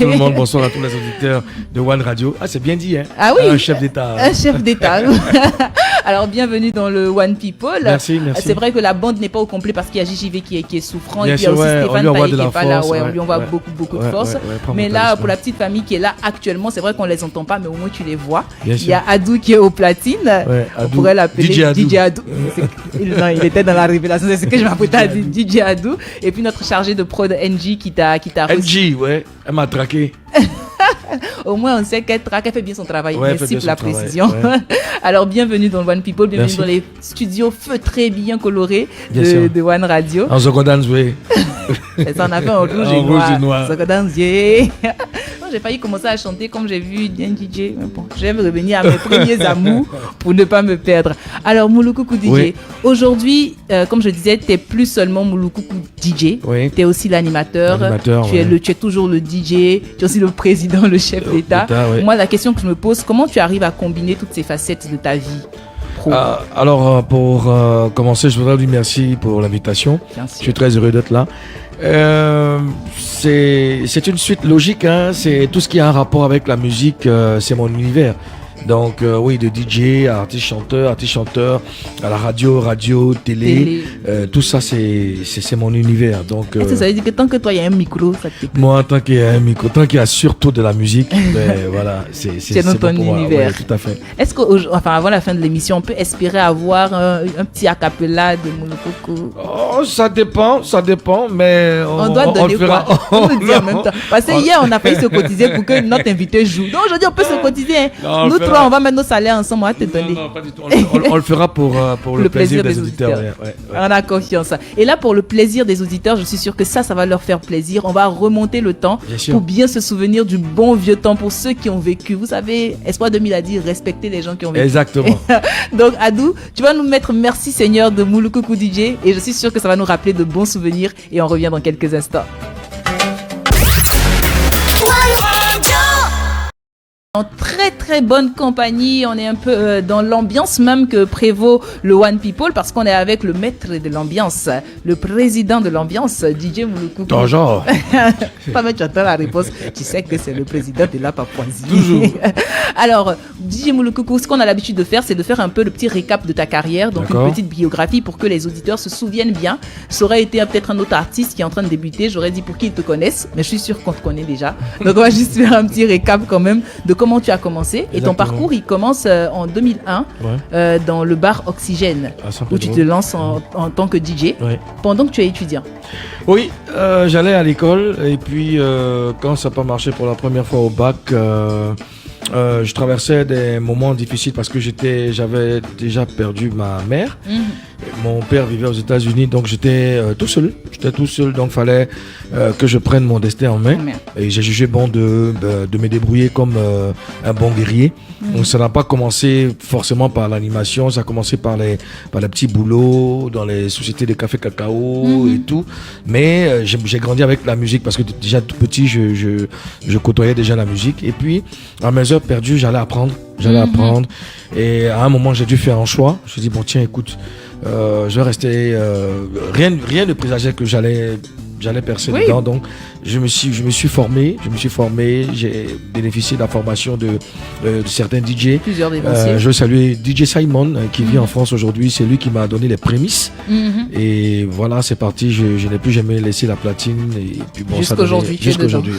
tout le monde, bonsoir à tous les auditeurs de One Radio. Ah, c'est bien dit, hein? Ah oui. Un chef d'État. Un chef d'État. Alors, bienvenue dans le One People. Merci. C'est vrai que la bande n'est pas au complet parce qu'il y a JJV qui est souffrant. Bien et puis il y a sûr, aussi Stéphane Taillé qui n'est pas là. force, on lui envoie beaucoup de force. Mais là, pour la petite famille qui est là actuellement, c'est vrai qu'on ne les entend pas, mais au moins tu les vois. Bien il y a Adou qui est au platine. On pourrait l'appeler DJ Adou. Non, il était dans la révélation, c'est ce que je m'apprêtais à dire, DJ Adou. Et puis notre chargé de prod, NG, qui t'a reçu. NG, ouais, elle m'a traqué. Au moins, on sait qu'elle traque, elle fait bien son travail. Ouais, merci pour la précision. Ouais. Alors, bienvenue dans One People, bienvenue dans les studios feutrés, bien colorés de One Radio. En Zogodans, oui. Ça en a fait en rouge et noir. Zogodans, yeah. J'ai failli commencer à chanter comme j'ai vu un DJ. Mais bon, je vais revenir à mes premiers amours pour ne pas me perdre. Alors, Mouloukoukou DJ, oui. Aujourd'hui, comme je disais, tu n'es plus seulement Mouloukoukou DJ. Oui. Tu es aussi l'animateur. Tu es toujours le DJ. Tu es aussi le président, le chef d'État. Oui. Moi, la question que je me pose, comment tu arrives à combiner toutes ces facettes de ta vie pro? Alors, pour commencer, je voudrais lui remercier pour l'invitation. Je suis très heureux d'être là. C'est une suite logique, hein. C'est tout ce qui a un rapport avec la musique, c'est mon univers. Donc oui, de DJ à artiste-chanteur, à la radio, télé. Tout ça c'est mon univers. Donc ça veut dire que tant que toi il y a un micro, ça te plaît. Moi, tant qu'il y a un micro, tant qu'il y a surtout de la musique, ben, voilà, c'est dans ton univers. Ouais, tout à fait. Est-ce que avant la fin de l'émission, on peut espérer avoir un petit acapella de Mouloukoukou? Oh, ça dépend, mais on doit donner quoi? On nous dit en même temps. Parce que hier on a failli se cotiser pour que notre invité joue. Donc aujourd'hui on peut se cotiser. Hein. Non, nous trois, on va mettre nos salaires ensemble, on va te donner. Non, pas du tout. On le fera pour le plaisir des auditeurs. Ouais. On a confiance. Et là, pour le plaisir des auditeurs, je suis sûr que ça va leur faire plaisir. On va remonter le temps pour bien se souvenir du bon vieux temps pour ceux qui ont vécu. Vous savez, Espoir 2000 a dit respecter les gens qui ont vécu. Exactement. Donc, Adou, tu vas nous mettre Merci Seigneur de Mouloukoukou DJ et je suis sûr que ça va nous rappeler de bons souvenirs et on revient dans quelques instants. En très très bonne compagnie, on est un peu dans l'ambiance même que prévaut le One People parce qu'on est avec le maître de l'ambiance, le président de l'ambiance, DJ Mouloukoukou. Toujours. Pas mettre j'entends la réponse, tu sais que c'est le président de la Papouasie. Toujours. Alors, DJ Mouloukoukou, ce qu'on a l'habitude de faire, c'est de faire un peu le petit récap de ta carrière, donc une petite biographie pour que les auditeurs se souviennent bien. Ça aurait été peut-être un autre artiste qui est en train de débuter, j'aurais dit pour qu'ils te connaissent, mais je suis sûre qu'on te connaît déjà. Donc on va juste faire un petit récap quand même de comment tu as commencé. Exactement. Et ton parcours, il commence en 2001 dans le bar Oxygène, où tu te lances en tant que DJ pendant que tu es étudiant. Oui, j'allais à l'école et puis quand ça n'a pas marché pour la première fois au bac, je traversais des moments difficiles parce que j'avais déjà perdu ma mère. Mon père vivait aux États-Unis, donc j'étais tout seul. Donc il fallait que je prenne mon destin en main. Et j'ai jugé bon de me débrouiller comme un bon guerrier. Donc ça n'a pas commencé forcément par l'animation, ça a commencé par les petits boulots dans les sociétés de café cacao et tout. Mais j'ai grandi avec la musique parce que déjà tout petit, je côtoyais déjà la musique. Et puis, à mes heures perdues, j'allais apprendre. Et à un moment, j'ai dû faire un choix. Je me suis dit, bon, tiens, écoute, je vais rester. Rien ne présageait que j'allais percer dedans. Donc, je me suis formé, j'ai bénéficié de la formation de certains DJ. Plusieurs dévanciers. Je salue DJ Simon qui vit en France aujourd'hui. C'est lui qui m'a donné les prémices. Et voilà, c'est parti. Je n'ai plus jamais laissé la platine. Et puis bon, jusqu'aujourd'hui.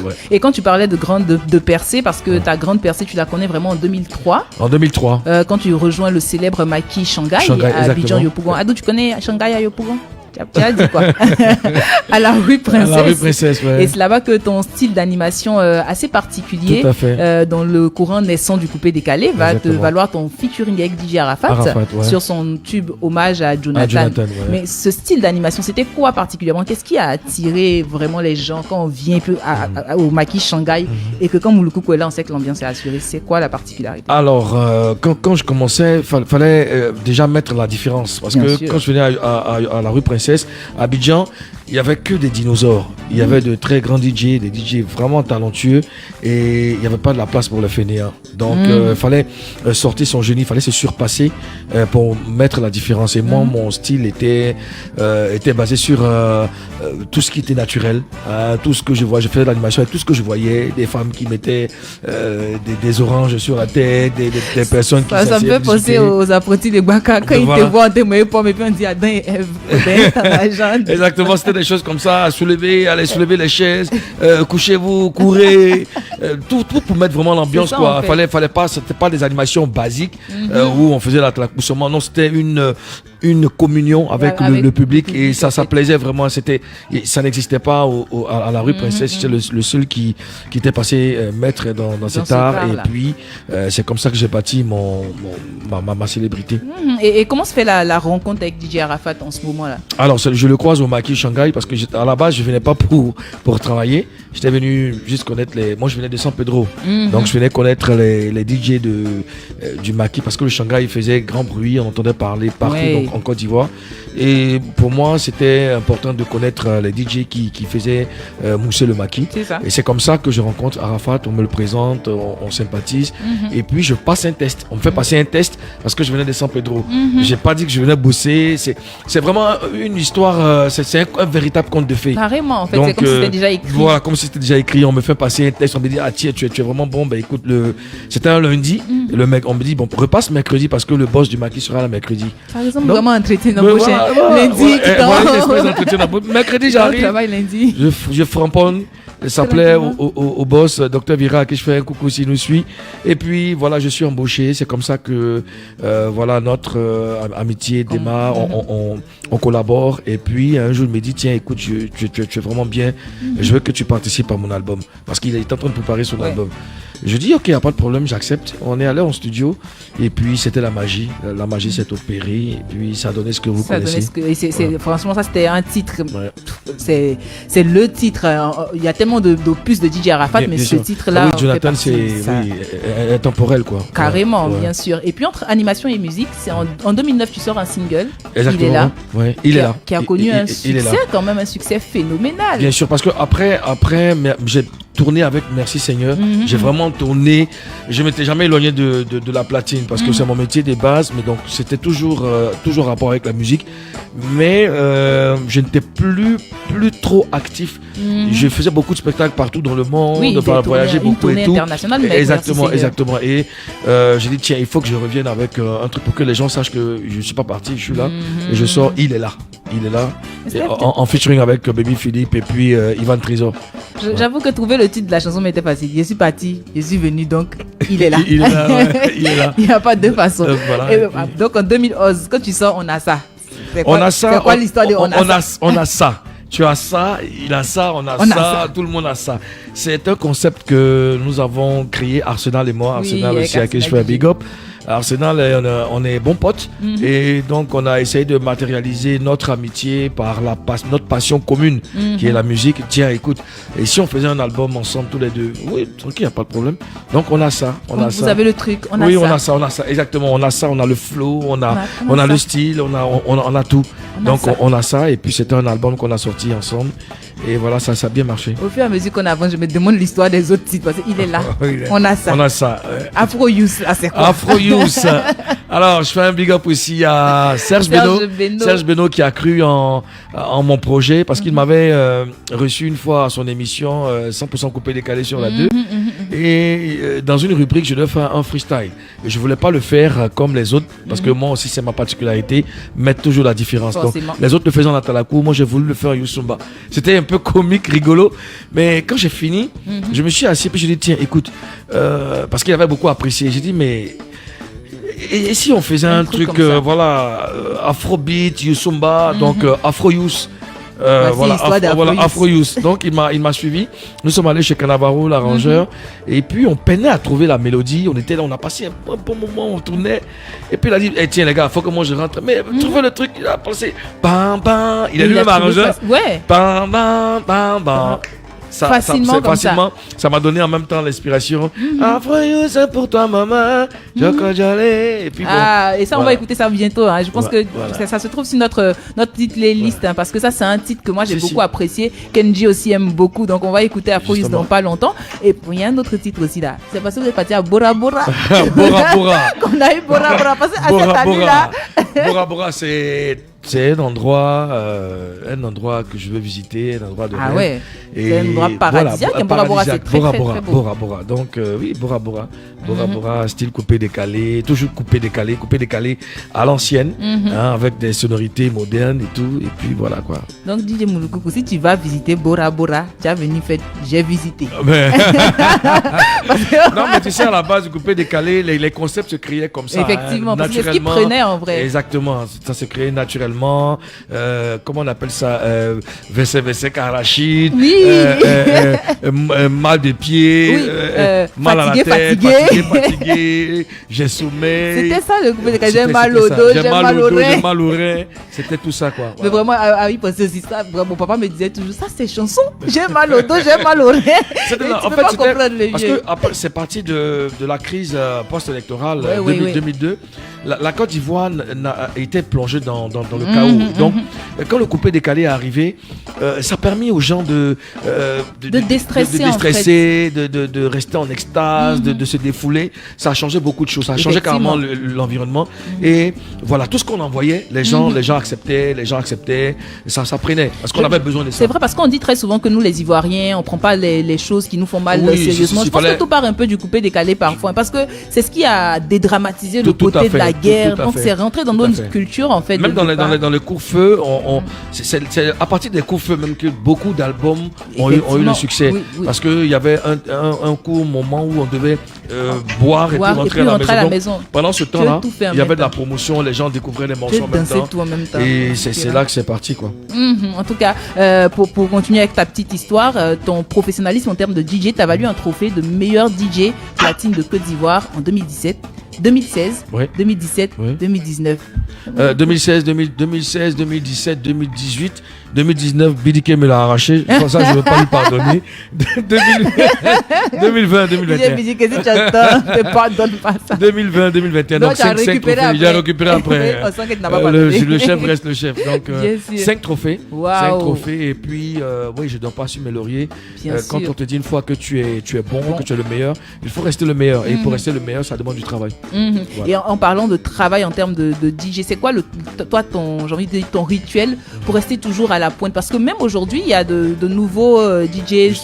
Ouais. Et quand tu parlais de percée, parce que ta grande percée, tu la connais vraiment en 2003. En 2003. Quand tu rejoins le célèbre Maquis Shanghai à Abidjan Yopougon. Adou, tu connais Shanghai à Yopougon? Tu as dit quoi? À la rue Princesse. Ouais. Et c'est là-bas que ton style d'animation assez particulier, dans le courant naissant du coupé décalé, va te valoir ton featuring avec DJ Arafat sur son tube hommage à Jonathan. Mais ce style d'animation, c'était quoi particulièrement? Qu'est-ce qui a attiré vraiment les gens quand on vient au Maquis Shanghai et que quand Mouloukoukou est là, on sait que l'ambiance est assurée? C'est quoi la particularité? Alors, quand je commençais, fallait déjà mettre la différence parce que quand je venais à la rue Princesse, à Abidjan, il y avait que des dinosaures. Il y avait de très grands DJ, des DJ vraiment talentueux, et il n'y avait pas de la place pour le fainéant. Donc, il fallait sortir son génie, il fallait se surpasser pour mettre la différence. Et moi, mon style était basé sur tout ce qui était naturel, tout ce que je voyais. Je faisais de l'animation avec tout ce que je voyais, des femmes qui mettaient des oranges sur la tête, des personnes qui ça me fait penser aux apprentis de Baka quand ils te voient en témoigner pommes et puis on dit Adam et Ève, Exactement, c'était des choses comme ça, aller soulever les chaises, couchez-vous, courez, tout pour mettre vraiment l'ambiance, ça, quoi. Fallait pas, c'était pas des animations basiques où on faisait l'accouchement. Non, c'était une communion avec le public, et ça plaisait vraiment. Ça n'existait pas à la rue Princesse. J'étais le seul qui était passé maître dans cet art, et puis c'est comme ça que j'ai bâti ma célébrité. Et comment se fait la rencontre avec DJ Arafat en ce moment-là? Alors, je le croise au Maquis Shanghai, parce que à la base je venais pas pour travailler. J'étais venu juste connaître moi je venais de San Pedro, donc je venais connaître les DJ du Maquis, parce que le Shanghai faisait grand bruit, on entendait parler partout, donc en Côte d'Ivoire. Et pour moi c'était important de connaître les DJ qui faisaient mousser le Maquis. Et c'est comme ça que je rencontre Arafat, on me le présente, on sympathise, et puis je passe un test. On me fait passer un test parce que je venais de San Pedro. J'ai pas dit que je venais bosser, c'est vraiment une histoire, c'est un véritable conte de fées. Carrément, en fait, donc, c'est comme si c'était déjà écrit. Voilà, comme si c'était déjà écrit. On me fait passer un test, on me dit tiens, tu es vraiment bon. Ben écoute, c'était un lundi, le mec, on me dit repasse mercredi parce que le boss du Maquis sera là mercredi. Par exemple, vraiment entretien d'embauche. Lundi, mercredi, j'arrive. Lundi. Je framponne. Ça plaît au boss, Dr Vira, à qui je fais un coucou s'il nous suit. Et puis voilà, je suis embauché. C'est comme ça que voilà, notre amitié démarre. On collabore. Et puis un jour, il me dit tiens, écoute, tu es vraiment bien. Je veux que tu participes à mon album. Parce qu'il est en train de préparer son album. Je dis ok, il n'y a pas de problème, j'accepte. On est allé en studio et puis c'était la magie. La magie s'est opérée et puis ça a donné ce que vous connaissez. Franchement, ça c'était un titre. C'est le titre. Il y a tellement d'opus de DJ Arafat, mais ce titre-là. Oui, Jonathan, c'est intemporel, quoi. Carrément, bien sûr. Et puis entre animation et musique, c'est en 2009 tu sors un single. Exactement. Il est là. Ouais, il est là. Qui a connu un succès, quand même un succès phénoménal. Bien sûr, parce que après j'ai tourné avec Merci Seigneur. J'ai vraiment tourné. Je m'étais jamais éloigné de la platine parce que c'est mon métier des bases, mais donc c'était toujours rapport avec la musique. Mais je n'étais plus trop actif. Je faisais beaucoup de spectacles partout dans le monde, voyager beaucoup et tout. Exactement. Et j'ai dit tiens, il faut que je revienne avec un truc pour que les gens sachent que je ne suis pas parti, je suis là et je sors. Il est là. En featuring avec Baby Philippe et puis Ivan Trésor. J'avoue que trouver le titre de la chanson m'était facile. Je suis parti, je suis venu, donc il est là. Il est là. Il n'y a pas de façon. Donc en 2011, quand tu sors, on a ça. C'est quoi l'histoire de on a ça. Tu as ça, il a ça, on a ça, tout le monde a ça. C'est un concept que nous avons créé, Arsenal et moi. Arsenal aussi, à qui je fais un big up. Arsenal, on est bons potes et donc on a essayé de matérialiser notre amitié par notre passion commune qui est la musique. Tiens, écoute, et si on faisait un album ensemble tous les deux? Oui, tranquille, il n'y a pas de problème. Donc on a ça. Vous avez le truc, on a ça, exactement. On a ça, on a le flow, on a le style, on a tout. Donc on a ça et puis c'était un album qu'on a sorti ensemble. Et voilà, ça a bien marché. Au fur et à mesure qu'on avance, je me demande l'histoire des autres titres parce qu'il est là. On a ça. Afro Youth, là, c'est quoi? Afro Youth. Alors, je fais un big up aussi à Serge Beno qui a cru en mon projet parce qu'il m'avait reçu une fois à son émission 100% coupé décalé sur la 2. Et dans une rubrique, je devais faire un freestyle. Et je voulais pas le faire comme les autres parce que moi aussi, c'est ma particularité, mettre toujours la différence. Donc, les autres le faisaient en Atalakou, moi j'ai voulu le faire en Youssoumba. C'était un peu comique, rigolo, mais quand j'ai fini, je me suis assis et je dit tiens, écoute, parce qu'il avait beaucoup apprécié. J'ai dit mais et si on faisait un truc Afrobeat, Youssoumba, donc Afro Youth. Afro Youth. Donc il m'a suivi. Nous sommes allés chez Canavaro, l'arrangeur, et puis on peinait à trouver la mélodie. On était là, on a passé un bon moment, on tournait. Et puis il a dit tiens les gars, faut que moi je rentre. Mais trouvez le truc. Il a pensé bam bam. Il a lui-même arrangeur. Ouais. Bam bam bam bam. facilement comme facilement, ça m'a donné en même temps l'inspiration. Afro, c'est pour toi, maman. Et puis et ça, on va écouter ça bientôt. Hein. Je pense que ça se trouve sur notre petite playlist, hein, parce que ça, c'est un titre que moi, j'ai beaucoup apprécié. Kenji aussi aime beaucoup. Donc, on va écouter Afro dans pas longtemps. Et puis, il y a un autre titre aussi là. C'est parce que vous êtes parti à Bora Bora. Bora Bora. Qu'on a eu Bora Bora. Parce que à cette année-là. Bora Bora, c'est un endroit que je veux visiter, un endroit de rêve. Ouais. C'est un endroit paradisiaque. Voilà, Bora Bora, c'est très beau. Bora Bora. Donc oui, Bora Bora. Bora Bora, style coupé décalé, toujours coupé décalé à l'ancienne, hein, avec des sonorités modernes et tout. Et puis voilà quoi. Donc DJ Mouloukoukou, si tu vas visiter Bora Bora, tu as venu faire j'ai visité. Non mais tu sais, à la base du coupé décalé, les concepts se créaient comme ça. Effectivement, parce que c'est ce qu'ils prenaient en vrai. Exactement, ça se créait naturellement. Comment on appelle ça, VC Karachid, oui. mal de pied, oui. mal à la tête, fatigué, j'ai sommeil. C'était ça le coupé décalé, j'ai mal au dos, j'ai mal au rein. C'était tout ça quoi. Mais vraiment, oui, parce que aussi ça, mon papa me disait toujours ça, c'est chanson, j'ai mal au dos, j'ai mal au rein. En fait, parce que après, c'est parti de la crise post-électorale 2002. La Côte d'Ivoire était plongée dans le chaos. Donc, quand le coupé décalé est arrivé, ça a permis aux gens de déstresser, de rester en extase, de se défouler. Ça a changé beaucoup de choses. Ça a changé carrément l'environnement. Et voilà, tout ce qu'on envoyait, les gens acceptaient, ça prenait. Parce qu'on avait besoin de ça. C'est vrai, parce qu'on dit très souvent que nous, les Ivoiriens, on prend pas les choses qui nous font mal sérieusement. Je pense que tout part un peu du coupé décalé parfois. Parce que c'est ce qui a dédramatisé le côté de la guerre. Donc, c'est rentré dans notre culture, en fait. Même dans le couvre-feu, c'est à partir des couvre-feux même que beaucoup d'albums ont eu le succès. Parce qu'il y avait un court moment où on devait boire et puis rentrer à la maison. Pendant ce temps-là, il y avait de la promotion, les gens découvraient les morceaux en même temps. Et c'est là que c'est parti, quoi. En tout cas, pour continuer avec ta petite histoire, ton professionnalisme en termes de DJ t'a valu un trophée de meilleur DJ platine de Côte d'Ivoire en 2017. 2016, 2017, 2019. 2016, 2017, 2018, 2019, BDK me l'a arraché. Pour ça, je ne veux pas lui pardonner. 2020, 2021. BDK, si tu attends, ne pardonne pas ça. 2020, 2021. Donc, 5 trophées. J'ai récupéré après. On sent que tu n'as pas pardonné. Le chef reste le chef. Donc, 5 trophées. Wow. 5 trophées. Et puis, oui, je ne dois pas assumer mes lauriers. Quand on te dit une fois que tu es bon, que tu es le meilleur, il faut rester le meilleur. Et pour rester le meilleur, ça demande du travail. Voilà. Et en parlant de travail en termes de DJ, c'est quoi ton rituel pour rester toujours à la pointe? Parce que même aujourd'hui, il y a de nouveaux DJ.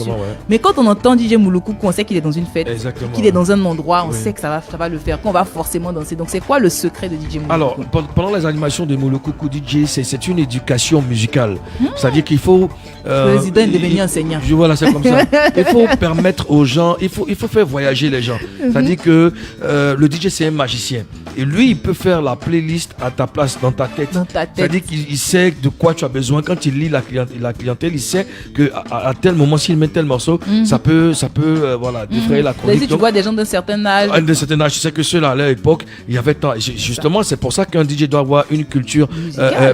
Mais quand on entend DJ Mouloukoukou, on sait qu'il est dans une fête, qu'il est dans un endroit, on sait que ça va le faire, qu'on va forcément danser. Donc c'est quoi le secret de DJ Mouloukoukou? Alors, pendant les animations de Mouloukoukou DJ, c'est une éducation musicale. C'est-à-dire qu'il faut... président est devenu enseignant. Voilà, c'est comme ça. Il faut permettre aux gens, il faut faire voyager les gens. C'est-à-dire que le DJ, c'est un magicien. Et lui, il peut faire la playlist à ta place, dans ta tête. C'est-à-dire qu'il sait de quoi tu as besoin. Quand il lit la clientèle, il sait qu'à tel moment, s'il met tel morceau, ça peut défrayer la chronique. Si tu vois des gens d'un certain âge. D'un certain âge, tu sais que ceux-là, à leur époque, il y avait tant. Justement, c'est pour ça qu'un DJ doit avoir une culture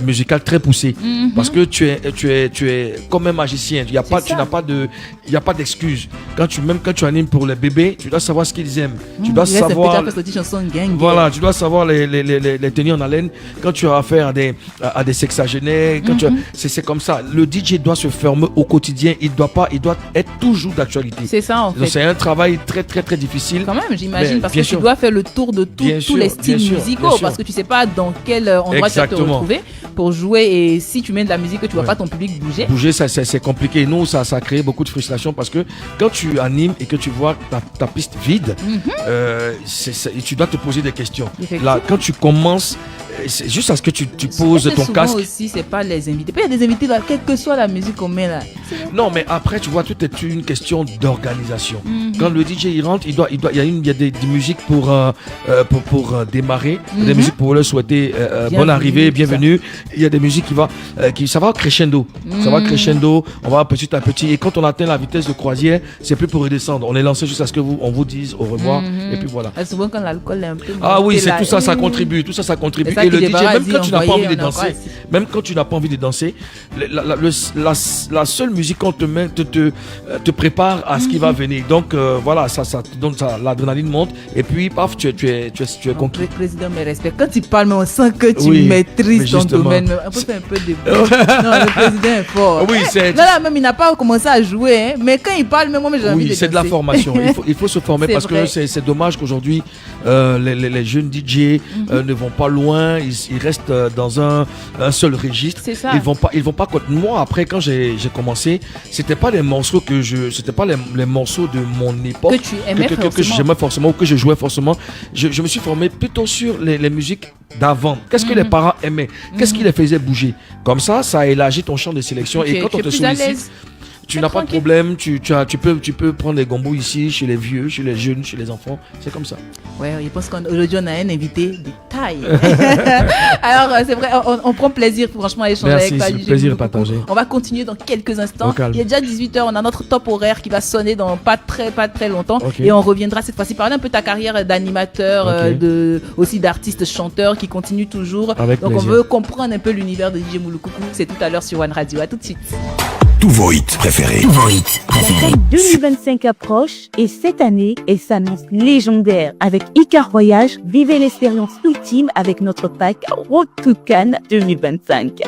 musicale très poussée. Parce que tu es comme un magicien. Il n'y a pas d'excuse. Quand tu animes pour les bébés, tu dois savoir ce qu'ils aiment. Tu dois savoir. Voilà, tu dois savoir les tenir en haleine quand tu as affaire à des sexagénaires. C'est comme ça. Le DJ doit se former au quotidien. Il doit être toujours d'actualité. C'est ça, en fait. C'est un travail très très très difficile. Quand même, j'imagine, parce que tu dois faire le tour de tous les styles musicaux, parce que tu sais pas dans quel endroit tu vas te retrouver pour jouer. Et si tu mets de la musique que tu vois pas ton public bouger. Bouger, c'est compliqué. Nous, ça a créé beaucoup de frustration parce que quand tu animes et que tu vois ta piste vide, tu dois te poser des questions. Là, quand tu commences, c'est juste à ce que tu poses ton casque. Aussi, c'est pas les invités. Il y a des invités là, quelle que soit la musique qu'on met là. Non, mais après, tu vois, tout est une question d'organisation. Quand le DJ il rentre, il y a des musiques pour démarrer, des musiques pour leur souhaiter bonne arrivée, bienvenue. Il y a des musiques ça va crescendo. Ça va crescendo, on va petit à petit. Et quand on atteint la vitesse de croisière, c'est plus pour redescendre. On est lancé jusqu'à ce on vous dise au revoir. Et puis voilà. Souvent quand l'alcool est un peu. Ah oui, c'est tout ça, ça contribue. Tout ça, ça contribue. et le DJ, même quand tu n'as pas envie de danser, même quand tu n'as pas envie de danser, la seule musique qu'on te met te prépare à ce qui va venir. Donc voilà, ça te donne ça, l'adrénaline monte et puis paf, tu es conquis. Président, mes respects. Quand tu parles, on sent que tu maîtrises ton domaine. Un peu de non, le président est fort. Oui, là, même il n'a pas commencé à jouer, hein, mais quand il parle, même moi j'ai envie de danser. C'est de la formation. Il faut se former parce que c'est dommage qu'aujourd'hui les jeunes DJ ne vont pas loin. Ils restent dans un seul registre. C'est ça. Ils vont pas. Moi après quand j'ai commencé, c'était pas les morceaux c'était pas les morceaux de mon époque que tu aimais que j'aimais forcément ou que je jouais forcément. Je me suis formé plutôt sur les musiques d'avant. Qu'est-ce que les parents aimaient? Qu'est-ce qui les faisait bouger? Comme ça élargit ton champ de sélection. Et quand on te sollicite, tu n'as pas de problème, tu peux prendre les gombos ici, chez les vieux, chez les jeunes, chez les enfants. C'est comme ça. Ouais, je pense qu'aujourd'hui, on a un invité de taille. Alors, c'est vrai, on prend plaisir, franchement, à échanger avec toi. Merci, plaisir partagé. On va continuer dans quelques instants. Il est déjà 18h, on a notre top horaire qui va sonner dans pas très longtemps. Okay. Et on reviendra cette fois-ci parler un peu de ta carrière d'animateur, aussi d'artiste chanteur qui continue toujours. Avec donc, plaisir. On veut comprendre un peu l'univers de DJ Moulou-Coucou. C'est tout à l'heure sur One Radio. À tout de suite. Tous vos hits préférés. La CAN 2025 approche et cette année, elle s'annonce légendaire. Avec Icar Voyage, vivez l'expérience ultime avec notre pack Road to Cannes 2025.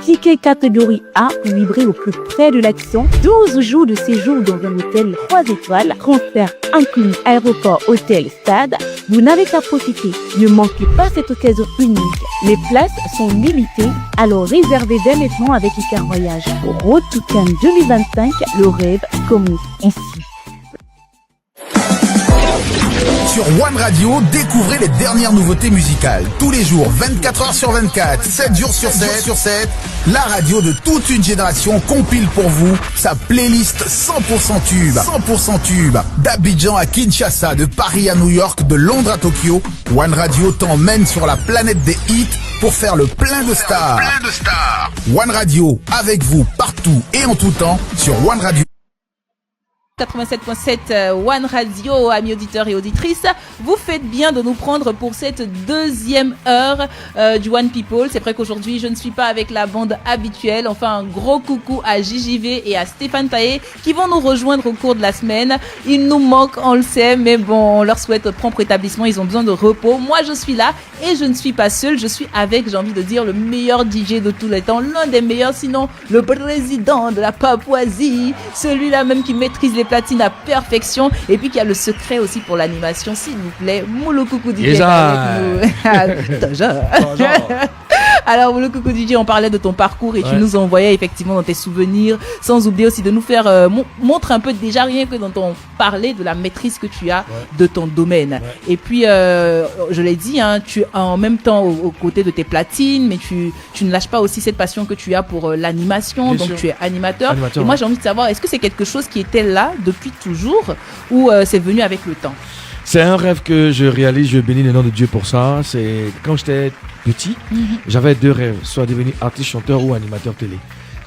Ticket catégorie A pour vibrer au plus près de l'action. 12 jours de séjour dans un hôtel 3 étoiles. Transfert inclus aéroport, hôtel, stade. Vous n'avez qu'à profiter. Ne manquez pas cette occasion unique. Les places sont limitées, alors réservez dès maintenant avec Icar Voyage. Road to Cannes 2025, le rêve commence ainsi. Sur One Radio, découvrez les dernières nouveautés musicales. Tous les jours, 24h sur 24, 7 jours sur 7, la radio de toute une génération compile pour vous sa playlist 100% tube. 100% tube. D'Abidjan à Kinshasa, de Paris à New York, de Londres à Tokyo, One Radio t'emmène sur la planète des hits pour faire le plein de stars. One Radio, avec vous partout et en tout temps sur One Radio. 87.7 One Radio, amis auditeurs et auditrices, vous faites bien de nous prendre pour cette deuxième heure du One People. C'est vrai qu'aujourd'hui je ne suis pas avec la bande habituelle. Enfin, un gros coucou à JJV et à Stéphane Taé qui vont nous rejoindre au cours de la semaine. Ils nous manquent, on le sait, mais bon, on leur souhaite prompt rétablissement. Ils ont besoin de repos. Moi je suis là et je ne suis pas seule. Je suis avec, j'ai envie de dire, le meilleur DJ de tous les temps, l'un des meilleurs, sinon le président de la Papouasie, celui-là même qui maîtrise les platines à perfection et puis qui a le secret aussi pour l'animation, s'il vous plaît. Moulou-Coucou DJ avec nous. Alors Moulou-Coucou DJ, on parlait de ton parcours et tu nous envoyais effectivement dans tes souvenirs, sans oublier aussi de nous faire montre un peu déjà rien que dans ton parler de la maîtrise que tu as de ton domaine. Et puis je l'ai dit, hein, tu es en même temps aux côtés de tes platines, mais tu ne lâches pas aussi cette passion que tu as pour l'animation. Bien donc sûr. Tu es animateur. Et moi j'ai envie de savoir, est-ce que c'est quelque chose qui était là depuis toujours ou c'est venu avec le temps? C'est un rêve que je réalise, je bénis le nom de Dieu pour ça. C'est quand j'étais petit, j'avais deux rêves, soit devenir artiste, chanteur ou animateur télé.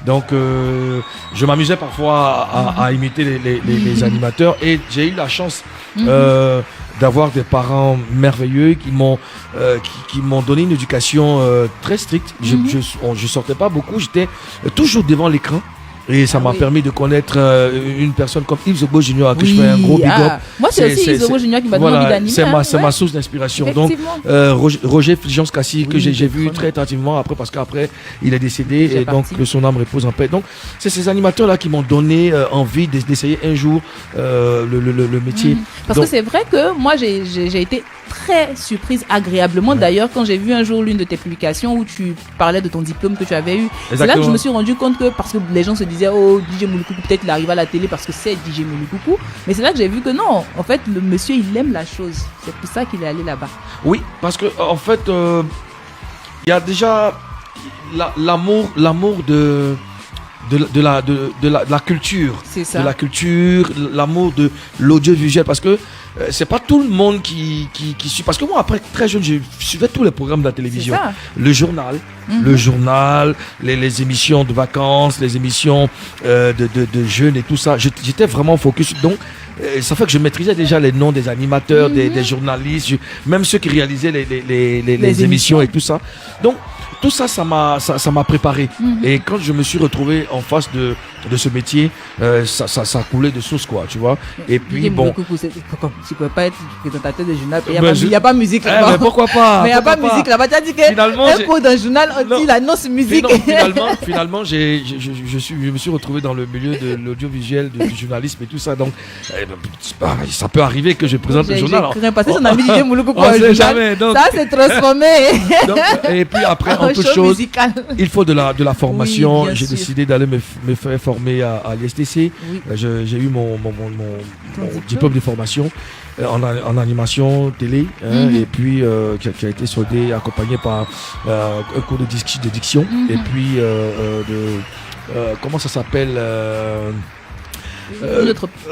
Donc je m'amusais parfois à imiter les animateurs et j'ai eu la chance d'avoir des parents merveilleux qui m'ont donné une éducation très stricte. Je sortais pas beaucoup, j'étais toujours devant l'écran. Et ça m'a permis de connaître une personne comme Yves Zobo Junior, à qui je fais un gros big up. Moi, c'est aussi Yves Zobo Junior qui m'a donné envie d'animer. C'est ma source d'inspiration. Donc, Roger Fulgence Cassis, que j'ai vu très tardivement après, parce qu'après, il est décédé, et donc que son âme repose en paix. Donc, c'est ces animateurs-là qui m'ont donné envie d'essayer un jour le métier. Parce que c'est vrai que moi, j'ai été très surprise agréablement. D'ailleurs, quand j'ai vu un jour l'une de tes publications où tu parlais de ton diplôme que tu avais eu, c'est là que je me suis rendu compte que, parce que les gens se disaient, oh, DJ Moulou-Coucou, peut-être il arrive à la télé parce que c'est DJ Moulou-Coucou, mais c'est là que j'ai vu que non, en fait, le monsieur, il aime la chose. C'est pour ça qu'il est allé là-bas. Oui, parce que en fait, il y a déjà l'amour de la culture. C'est ça. De la culture, l'amour de l'audiovisuel, parce que c'est pas tout le monde qui suit. Parce que moi, après, très jeune, je suivais tous les programmes de la télévision. Le journal, les émissions de vacances, les émissions de jeunes et tout ça. J'étais vraiment focus. Donc, ça fait que je maîtrisais déjà les noms des animateurs, des journalistes, même ceux qui réalisaient les émissions et tout ça. Donc, tout ça, ça m'a préparé. Et quand je me suis retrouvé en face de ce métier, ça coulait de source, quoi, tu vois. Et puis, bon. Tu peux pas être présentateur de journal. Il n'y a pas de musique là-bas. Mais pourquoi pas? Mais il n'y a pas de musique là-bas. Tu as dit qu'un pot d'un journal, on dit l'annonce musique. Finalement, je me suis retrouvé dans le milieu de l'audiovisuel, du journalisme et tout ça. Donc, ça peut arriver que je présente le journal. J'ai passé son ami DJ Mouloukou pour un journal. Jamais, donc, ça s'est transformé. Et puis après, autre chose, il faut de la formation. J'ai décidé d'aller me faire former à l'ISTC. Oui. J'ai eu mon diplôme de formation en animation télé, et puis qui a été soldé, accompagné par un cours de diction, et puis comment ça s'appelle,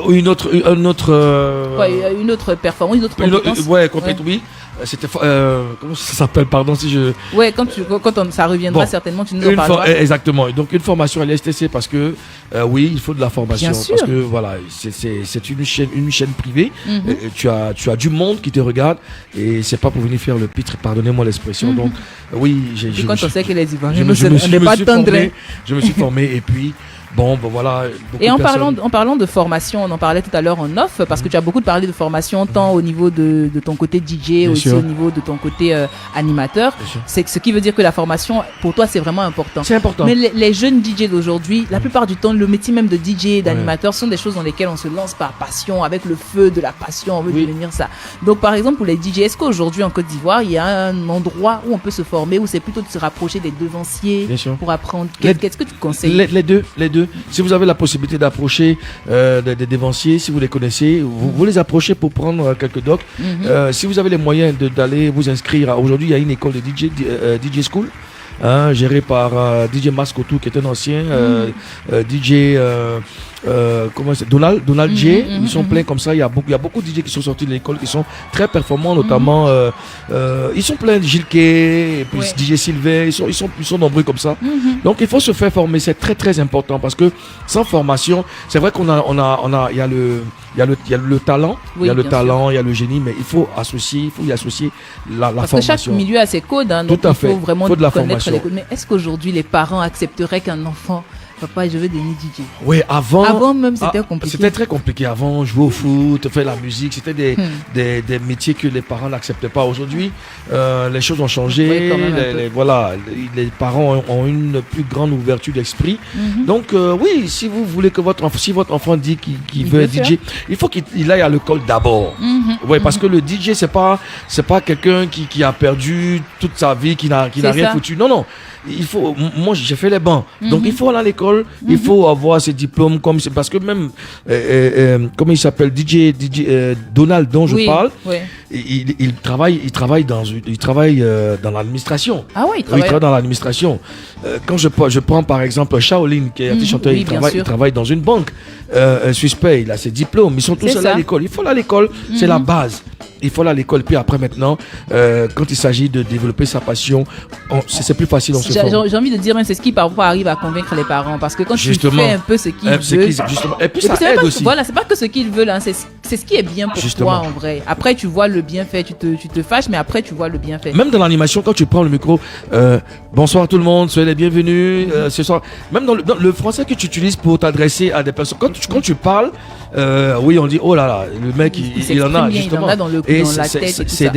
une autre performance, une autre compétence. Oui. C'était comment ça s'appelle, pardon si je. Ouais, quand ça reviendra certainement, tu nous en parleras. Exactement. Donc une formation à l'ISTC parce que oui, il faut de la formation. Bien sûr. Parce que voilà, c'est une chaîne privée. Tu as du monde qui te regarde et c'est pas pour venir faire le pitre. Pardonnez-moi l'expression. Donc oui, quand on sait que les Ivoiriens ne pas tendre. Je me suis formé et puis. Bon, voilà. Et en parlant de formation, on en parlait tout à l'heure en off, parce que tu as beaucoup parlé de formation, tant au niveau de ton côté DJ, bien aussi sûr. Au niveau de ton côté animateur. C'est ce qui veut dire que la formation, pour toi, c'est vraiment important. C'est important. Mais les jeunes DJ d'aujourd'hui, la plupart du temps, le métier même de DJ et d'animateur sont des choses dans lesquelles on se lance par passion, avec le feu de la passion, on veut devenir ça. Donc, par exemple, pour les DJ, est-ce qu'aujourd'hui, en Côte d'Ivoire, il y a un endroit où on peut se former, où c'est plutôt de se rapprocher des devanciers pour apprendre? Qu'est-ce que tu conseilles? Les deux. Si vous avez la possibilité d'approcher des devanciers, si vous les connaissez, vous les approchez pour prendre quelques docs. Si vous avez les moyens d'aller vous inscrire, aujourd'hui il y a une école de DJ School, gérée par DJ Mascotou qui est un ancien DJ comment c'est, Donald J. Ils sont pleins comme ça. Il y a beaucoup de DJ qui sont sortis de l'école qui sont très performants, notamment ils sont pleins de Gilles Kay et puis DJ Sylvain, ils sont nombreux comme ça. Donc il faut se faire former, c'est très très important parce que sans formation, c'est vrai il y a le talent, il y a le génie, mais il faut y associer la parce formation. Parce que chaque milieu a ses codes, donc tout à fait. Il faut vraiment de la connaître formation. les codes. Mais est-ce qu'aujourd'hui les parents accepteraient qu'un enfant, papa, je veux devenir DJ? Oui, avant même c'était compliqué. C'était très compliqué. Avant, jouer au foot, faire la musique, c'était des métiers que les parents n'acceptaient pas. Aujourd'hui, les choses ont changé. Les parents ont une plus grande ouverture d'esprit. Donc, oui, si vous voulez que votre enfant dit qu'il veut être DJ, il faut qu'il aille à l'école d'abord. Oui, parce que le DJ, c'est pas quelqu'un qui a perdu toute sa vie, qui n'a rien foutu. Non. Moi j'ai fait les bancs, donc il faut aller à l'école, il faut avoir ses diplômes parce que même comment il s'appelle, DJ Donald dont je parle, il travaille dans l'administration. Ah oui, il travaille dans l'administration. Quand je prends par exemple Shaolin qui est un chanteur, il travaille dans une banque. Suspect, il a ses diplômes, ils sont tous allés à l'école. Il faut aller à l'école, c'est la base. Il faut aller à l'école, puis après maintenant, quand il s'agit de développer sa passion, c'est plus facile. J'ai envie de dire, même c'est ce qui parfois arrive à convaincre les parents, parce que quand tu fais un peu ce qu'ils veulent, et puis ça aide aussi. Voilà, c'est pas que ce qu'ils veulent, c'est ce qui est bien pour toi en vrai. Après tu vois le bienfait, tu te fâches, mais après tu vois le bienfait. Même dans l'animation, quand tu prends le micro, bonsoir tout le monde, soyez les bienvenus. Ce soir, même dans le français que tu utilises pour t'adresser à des personnes, quand tu parles, oui, on dit oh là là, le mec il en a justement. Il en a dans la tête et tout ça.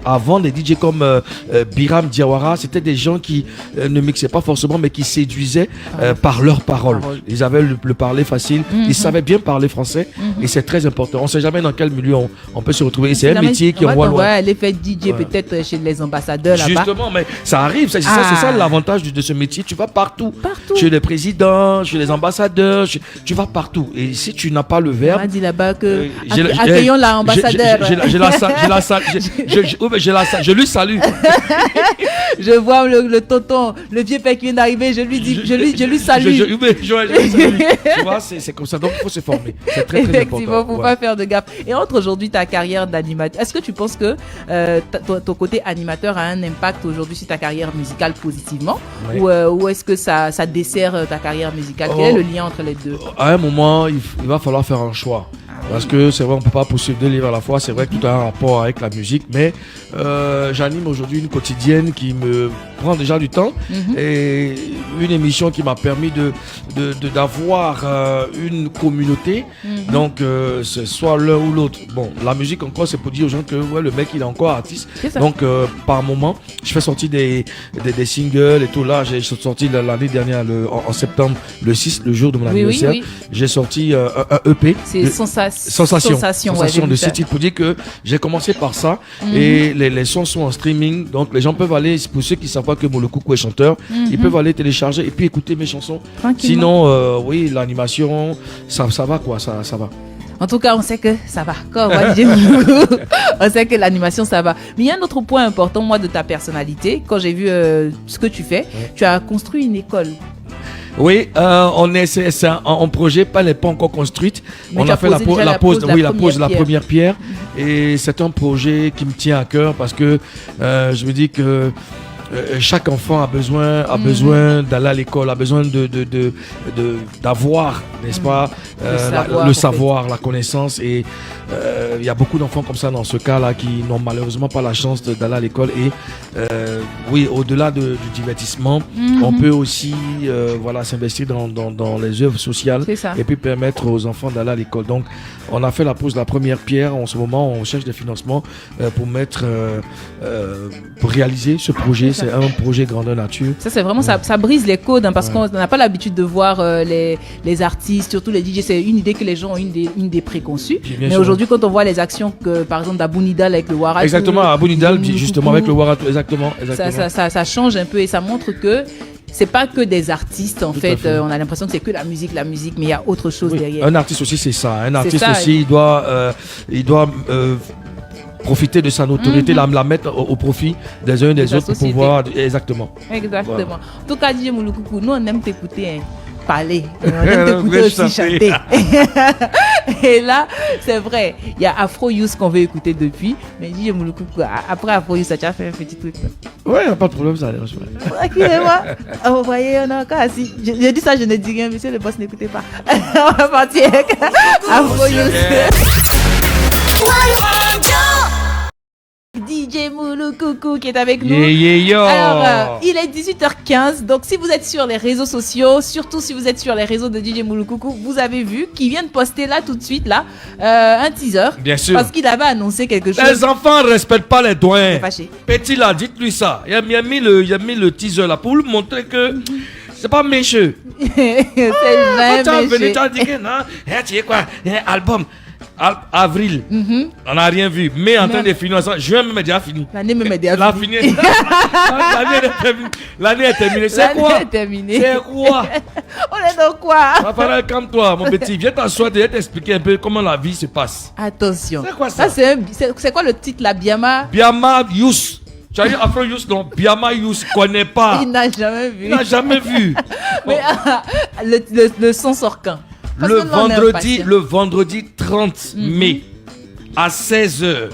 Avant des DJ comme Biram Diawara, c'était des gens qui ne mixaient pas forcément, mais qui séduisaient par leurs paroles. Ils avaient le parler facile, ils savaient bien parler français, et c'est très important. On ne sait jamais dans quel milieu on peut se retrouver. C'est un métier qui envoie loin. Ouais, l'effet DJ peut-être chez les ambassadeurs là-bas. Justement, mais ça arrive, c'est ça l'avantage de ce métier. Tu vas partout. Chez les présidents, chez les ambassadeurs, tu vas partout. Et si tu n'as pas le verbe, on a dit là-bas que accueillons l'ambassadeur. Je lui salue. Je vois le tonton, le vieux père qui vient d'arriver, je lui salue. Tu vois, c'est comme ça. Donc il faut se former. C'est très très important. Effectivement, faut pas faire de gaffe. Et entre aujourd'hui ta carrière d'animateur, est-ce que tu penses que ton côté animateur a un impact aujourd'hui sur ta carrière musicale positivement, ou est-ce que ça dessert ta carrière musicale? Quel est le lien entre les deux? À un moment, il va falloir faire un choix. Parce que c'est vrai, on ne peut pas poursuivre 2 livres à la fois. C'est vrai que tout a un rapport avec la musique. Mais j'anime aujourd'hui une quotidienne qui me prend déjà du temps. Et une émission qui m'a permis d'avoir une communauté. Donc, c'est soit l'un ou l'autre. Bon, la musique encore, c'est pour dire aux gens que ouais, le mec, il est encore artiste. Donc, par moment, je fais sortir des singles et tout. Là, j'ai sorti l'année dernière, en septembre, le 6, le jour de mon anniversaire. J'ai sorti un EP. C'est Sensation de ce titre, pour dire que j'ai commencé par ça. Et les sons sont en streaming. Donc, les gens peuvent aller, pour ceux qui ne savent pas que Moulou Coucou est chanteur, ils peuvent aller télécharger et puis écouter mes chansons. Sinon, oui, l'animation, ça va quoi, ça va. En tout cas, on sait que ça va. Quand on voit DJ on sait que l'animation, ça va. Mais il y a un autre point important, moi, de ta personnalité. Quand j'ai vu ce que tu fais, tu as construit une école. Oui, c'est un projet, elle n'est pas encore construite. Mais on a fait la première pierre. Et c'est un projet qui me tient à cœur parce que je me dis que chaque enfant a besoin d'aller à l'école, a besoin d'avoir, n'est-ce pas, le savoir, la connaissance. Et il y a beaucoup d'enfants comme ça dans ce cas-là qui n'ont malheureusement pas la chance d'aller à l'école. Et oui, au-delà du divertissement, on peut aussi s'investir dans les œuvres sociales et puis permettre aux enfants d'aller à l'école. Donc, on a fait la pose de la première pierre. En ce moment, on cherche des financements pour réaliser ce projet. C'est un projet grandeur nature. Ça, c'est vraiment, ça brise les codes, parce qu'on n'a pas l'habitude de voir les artistes, surtout les DJ. C'est une idée que les gens ont, une idée préconçue. Mais aujourd'hui, quand on voit les actions que, par exemple, d'Abou Nidal avec le Waratou. Exactement, Abou Nidal, justement, avec le Waratou. Exactement. Ça change un peu et ça montre que c'est pas que des artistes, en fait. On a l'impression que c'est que la musique, mais il y a autre chose derrière. Un artiste aussi, c'est ça. Un artiste aussi, il doit profiter de sa notoriété, la mettre au profit des uns et des autres pour pouvoir... Exactement. Voilà. En tout cas, DJ Moulou Coucou, nous, on aime t'écouter parler. On aime t'écouter aussi chanter. Et là, c'est vrai, il y a Afro Youth qu'on veut écouter depuis, mais DJ Moulou Coucou, après Afro Youth, ça t'a fait un petit truc. Ouais, il n'y a pas de problème, ça. Tranquillement. Vous voyez, on a encore assis. Je dis ça, je ne dis rien, monsieur le boss, n'écoutez pas. On va partir avec Afro Youth. DJ Moulou Coucou qui est avec nous. Alors, il est 18h15. Donc, si vous êtes sur les réseaux sociaux, surtout si vous êtes sur les réseaux de DJ Moulou Coucou, vous avez vu qu'il vient de poster là tout de suite là un teaser. Bien sûr. Parce qu'il avait annoncé quelque chose. Les enfants ne respectent pas les doyens. Petit là, dites-lui ça. Il a mis le teaser là pour lui montrer que c'est pas mécheux. C'est jamais mécheux. Tu as dit que non. Tu sais quoi? Album. Avril, on n'a rien vu. Mais en train de finir, juin même est déjà fini. L'année même est déjà finie. L'année est terminée. C'est quoi? On est dans quoi? Calme-toi, mon petit. Viens t'asseoir et t'expliquer un peu comment la vie se passe. Attention. C'est quoi ça? C'est quoi le titre là? Biama Youth. Tu as dit Afro Youth, donc Biama Youth, il ne connaît pas. Il n'a jamais vu. Mais le son sort quand? Le vendredi 30 mai à 16h.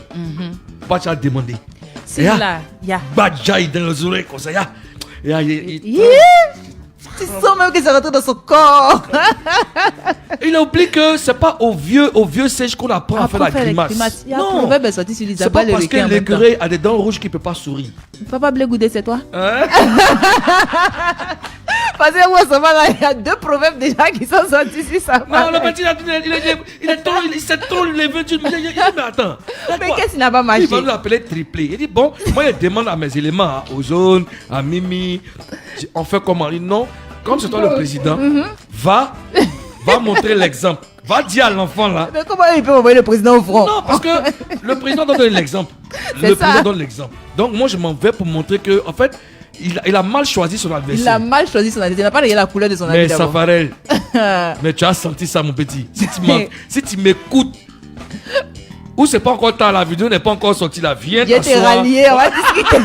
Bah, tu as demandé. C'est là. Badjaï dans les oreilles comme ça. Tu sens même que ça rentre dans son corps. Il a oublié que c'est pas au vieux sèche qu'on apprend à faire la grimace. Non, c'est pas parce que l'écureuil a des dents rouges qu'il peut pas sourire. Papa Blé Goudé, c'est toi? Parce que il y a 2 proverbes déjà qui sont sortis sur sa Non, le petit, il s'est trop levé. Mais attends. Mais qu'est-ce qui n'a pas marché? Il va nous appeler triplé. Il dit, bon, moi, je demande à mes éléments, aux zones, à Mimi. On fait comment? Il dit, non, comme c'est toi le président, va montrer l'exemple. Va dire à l'enfant là. Mais comment il peut envoyer le président au front? Non, parce que le président donne l'exemple. Président donne l'exemple. Donc, moi, je m'en vais pour montrer que, en fait, il a mal choisi son adversaire. Il a mal choisi son adversaire. Il n'a pas regardé la couleur de son adversaire. Mais Safarel, mais tu as senti ça, mon petit. Si tu m'écoutes, ou c'est pas encore tard, la vidéo n'est pas encore sortie, là, viens t'asseoir. Viens te rallier, on va discuter.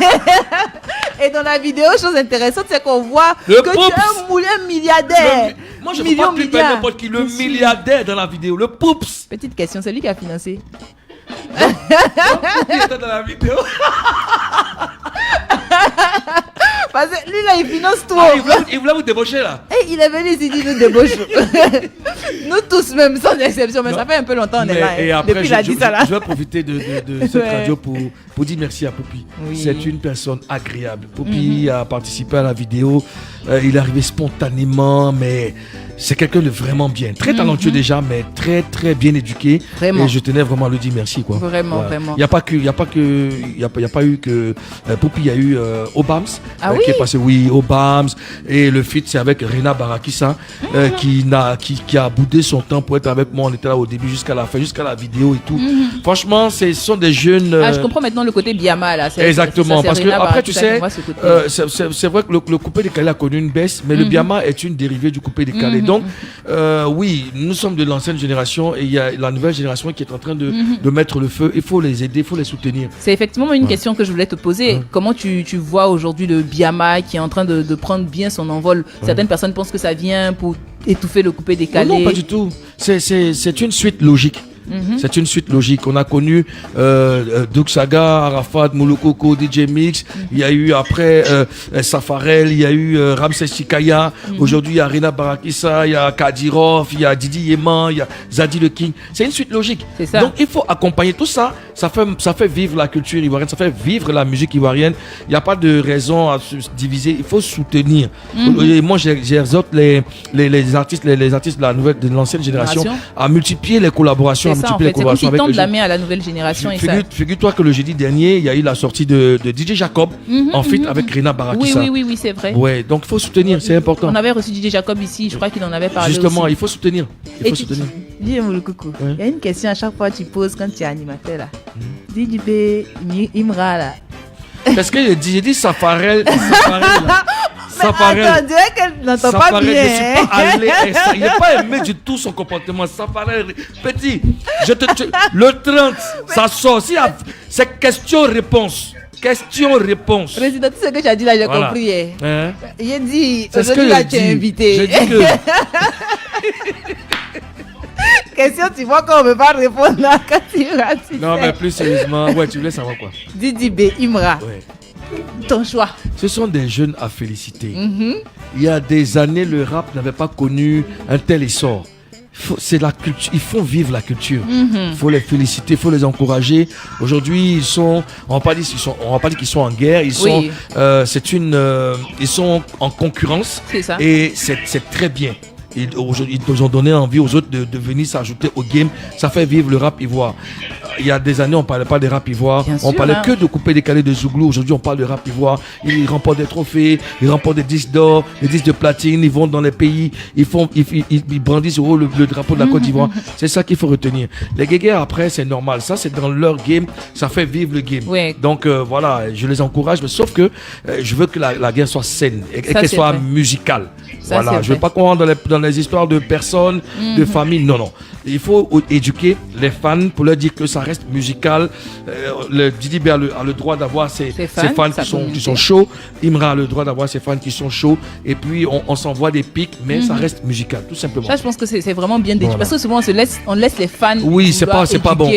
Et dans la vidéo, chose intéressante, c'est qu'on voit que tu es un milliardaire. Moi, je ne peux pas plus faire n'importe qui. Le milliardaire dans la vidéo, le Poups. Petite question, c'est lui qui a financé. Il était dans la vidéo. Parce que lui là il finance tout. Il voulait vous débaucher là. Et il est venu ici, il nous débauche. Nous tous même, sans exception, mais ça fait un peu longtemps on est là. Et après, depuis la 10 là. je vais profiter de cette radio pour dire merci à Poupy. Oui. C'est une personne agréable. Poupy a participé à la vidéo. Il est arrivé spontanément, mais c'est quelqu'un de vraiment bien. Très talentueux déjà, mais très, très bien éduqué. Vraiment. Et je tenais vraiment à lui dire merci, quoi. Vraiment, vraiment. Il n'y a pas eu que Poupy, il y a eu Obams qui est passé, Obams, et le feat c'est avec Rina Barakissa qui a boudé son temps pour être avec moi. On était là au début jusqu'à la fin, jusqu'à la vidéo et tout. Franchement, ce sont des jeunes. Je comprends maintenant le côté Biama là. Exactement, parce que Rina après tu sais, ce c'est vrai que le coupé décalé a connu une baisse, mais le Biama est une dérivée du coupé décalé. Donc oui, nous sommes de l'ancienne génération et il y a la nouvelle génération qui est en train de mettre le feu. Il faut les aider, il faut les soutenir. C'est effectivement une question que je voulais te poser. Comment tu vois aujourd'hui le Biama qui est en train de prendre bien son envol? Certaines personnes pensent que ça vient pour étouffer le coupé décalé. Non, pas du tout. C'est une suite logique. C'est une suite logique. On a connu Doug Saga, Arafat, Moulokoko, DJ Mix. Il y a eu après Safarel, il y a eu Ramses Chikaya. Aujourd'hui, il y a Rina Barakissa, il y a Kadirov, il y a Didi Yeman, il y a Zadi le King. C'est une suite logique. C'est ça. Donc, il faut accompagner tout ça. Ça fait vivre la culture ivoirienne, ça fait vivre la musique ivoirienne. Il n'y a pas de raison à se diviser. Il faut soutenir. Et moi, j'exhorte les artistes de l'ancienne génération à multiplier les collaborations. C'est ça, en fait. C'est comme s'ils tendent la main à la nouvelle génération. Figure-toi que le jeudi dernier, il y a eu la sortie de DJ Jacob en feat avec Rina Barakissa. Oui, c'est vrai. Ouais, donc il faut soutenir, c'est important. On avait reçu DJ Jacob ici, je crois qu'il en avait parlé. Justement, aussi. il faut soutenir. Dis-moi le coucou. Il y a une question à chaque fois que tu poses quand tu es animateur là. Dis du B, Imra là. Parce que j'ai dit Safarel. Safarel. Attends, on dirait qu'elle n'entend pas bien. Je suis pas allé. Il n'a pas aimé du tout son comportement. Safarel, petit, le 30, ça sort. C'est question-réponse. Question-réponse. Président, tout ce que tu as dit là, j'ai compris. Il a dit, aujourd'hui là, tu es invité. J'ai dit que... Question, tu vois qu'on ne peut pas répondre là quand tu rates. Non, mais plus sérieusement, tu voulais savoir quoi? Didi B, Imra. Ton choix. Ce sont des jeunes à féliciter. Il y a des années, le rap n'avait pas connu un tel essor. C'est la culture, ils font vivre la culture. Il faut les féliciter, il faut les encourager. Aujourd'hui, on va pas dire qu'ils sont en guerre. Ils sont en concurrence. C'est ça. Et c'est très bien. Aujourd'hui, ils nous ont donné envie aux autres de venir s'ajouter au game. Ça fait vivre le rap ivoire. Il y a des années, on ne parlait pas de rap ivoire. On parlait que de coupé décalé de Zouglou. Aujourd'hui, on parle de rap ivoire. Ils remportent des trophées, ils remportent des disques d'or, des disques de platine. Ils vont dans les pays, ils brandissent le drapeau de la Côte d'Ivoire. C'est ça qu'il faut retenir. Les guéguerres, après, c'est normal. Ça, c'est dans leur game. Ça fait vivre le game. Oui. Donc, voilà, je les encourage. Mais sauf que je veux que la guerre soit saine et qu'elle soit musicale. Ça, voilà, je ne veux pas qu'on rentre dans les histoires de personnes, de familles. Non. Il faut éduquer les fans pour leur dire que ça reste musical. Le Didi B a le droit d'avoir ses fans qui sont chauds. Imra a le droit d'avoir ses fans qui sont chauds. Et puis, on s'envoie des pics, mais ça reste musical, tout simplement. Ça, je pense que c'est vraiment bien d'éduquer. Parce que souvent, on laisse les fans. Oui, c'est pas bon.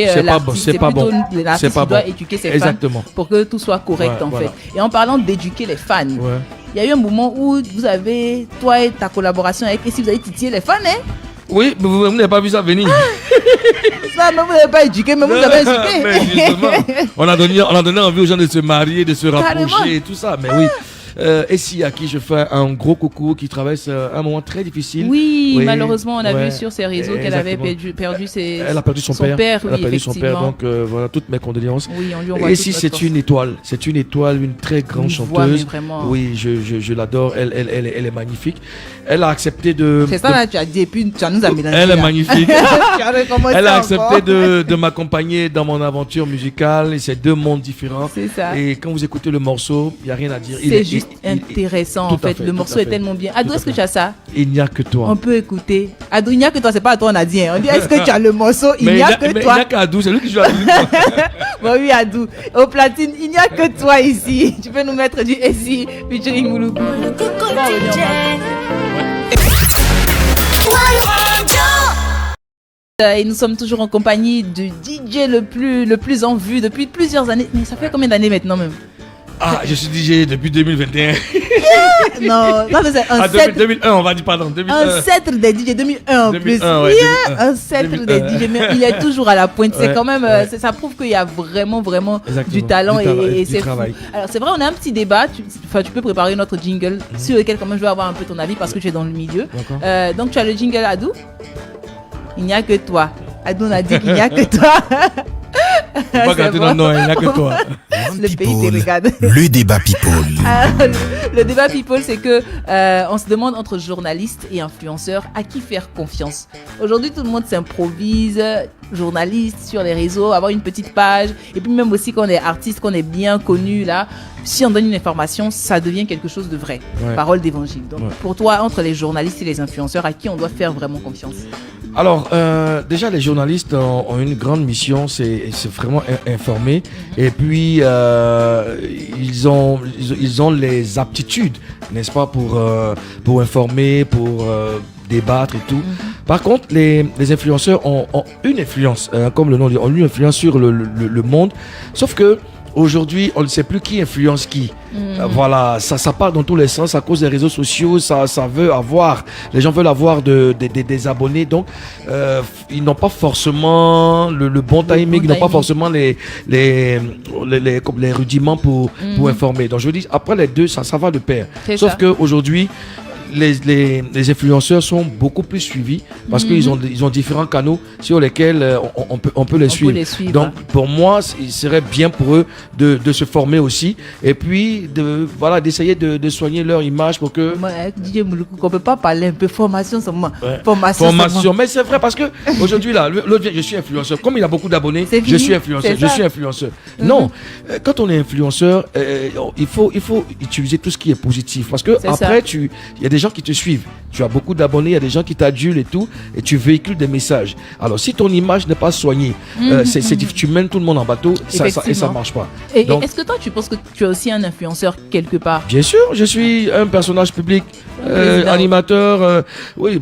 C'est pas bon. L'artiste doit éduquer ses fans pour que tout soit correct, en fait. Et en parlant d'éduquer les fans, il y a eu un moment où toi et ta collaboration avec Essie, vous avez titillé les fans, hein? Oui, mais vous n'avez pas vu ça venir. Ça, mais vous n'avez pas éduqué, mais vous avez éduqué. Mais justement, on a donné envie aux gens de se marier, de se rapprocher et tout ça. Mais oui. Essie, à qui je fais un gros coucou, qui traverse un moment très difficile. Oui, malheureusement, on a vu sur ses réseaux qu'elle avait perdu Elle a perdu son père. Elle a perdu son père, donc voilà, toutes mes condoléances. Oui, on lui envoie Essie, c'est une étoile. C'est une étoile, une très grande chanteuse. Oui, je l'adore. Elle est magnifique. Elle a accepté de... C'est ça, là, tu as dit, et puis tu nous as mélangé. Elle est magnifique. Elle a accepté de m'accompagner dans mon aventure musicale. Et c'est deux mondes différents. C'est ça. Et quand vous écoutez le morceau, il n'y a rien à dire. C'est juste intéressant, en fait. Le morceau est tellement bien. Adou, est-ce que tu as ça? Il n'y a que toi. On peut écouter. Adou, il n'y a que toi, c'est pas à toi, on a dit. On dit, est-ce que tu as le morceau? Il n'y a que toi. Il n'y a qu'Adou, c'est lui qui joue à Adou. Bon, oui, Adou. Au platine, il n'y a que toi ici. Tu peux nous mettre du Essie, featuring Mouloukou. Et nous sommes toujours en compagnie du DJ le plus en vue depuis plusieurs années. Mais ça fait combien d'années maintenant même? Ah, je suis DJ depuis 2021. Non, c'est un 2001, on va dire, pardon. 2001. Un cêtre des DJ 2001 en plus. 2001, ouais, 2001. Un cêtre des DJ, mais il est toujours à la pointe. C'est quand même, ça prouve qu'il y a vraiment du talent et c'est travail. Fou. Alors c'est vrai, on a un petit débat. Tu peux préparer notre jingle sur lequel quand même je veux avoir un peu ton avis parce que tu es dans le milieu. Donc tu as le jingle Adou. Il n'y a que toi. Adou on a dit qu'il n'y a que toi. Pas gâter dans non, il n'y a que toi. Le pays te regarde. Le débat people. Le débat people, c'est que on se demande entre journalistes et influenceurs à qui faire confiance. Aujourd'hui, tout le monde s'improvise, journaliste sur les réseaux, avoir une petite page. Et puis même aussi quand on est artiste, qu'on est bien connu là, si on donne une information, ça devient quelque chose de vrai. Ouais. Parole d'évangile. Donc pour toi, entre les journalistes et les influenceurs, à qui on doit faire vraiment confiance? Alors, déjà, les journalistes ont une grande mission, c'est vraiment informer. Et puis, ils ont les aptitudes, n'est-ce pas, pour informer, pour débattre et tout. Par contre, les influenceurs ont une influence, comme le nom dit, ont une influence sur le monde. Sauf que aujourd'hui, on ne sait plus qui influence qui. Voilà, ça part dans tous les sens à cause des réseaux sociaux. Ça veut avoir, les gens veulent avoir des abonnés. Donc, ils n'ont pas forcément le bon timing, ils n'ont pas forcément les rudiments pour informer. Donc, je veux dire, après les deux, ça va de pair. Sauf qu'aujourd'hui, les influenceurs sont beaucoup plus suivis parce qu'ils ont différents canaux sur lesquels on peut les suivre. Donc pour moi, il serait bien pour eux de se former aussi et puis d'essayer de soigner leur image pour que... DJ Mouloukou, on ne peut pas parler un peu formation seulement. Formation, mais c'est vrai parce que aujourd'hui là, l'autre vient, je suis influenceur. Comme il a beaucoup d'abonnés, je suis influenceur. Non, quand on est influenceur, il faut utiliser tout ce qui est positif parce que après il y a des gens qui te suivent. Tu as beaucoup d'abonnés, il y a des gens qui t'adulent et tout, et tu véhicules des messages. Alors, si ton image n'est pas soignée, tu mènes tout le monde en bateau et ça marche pas. Donc, est-ce que toi, tu penses que tu es aussi un influenceur quelque part? Bien sûr, je suis un personnage public, animateur,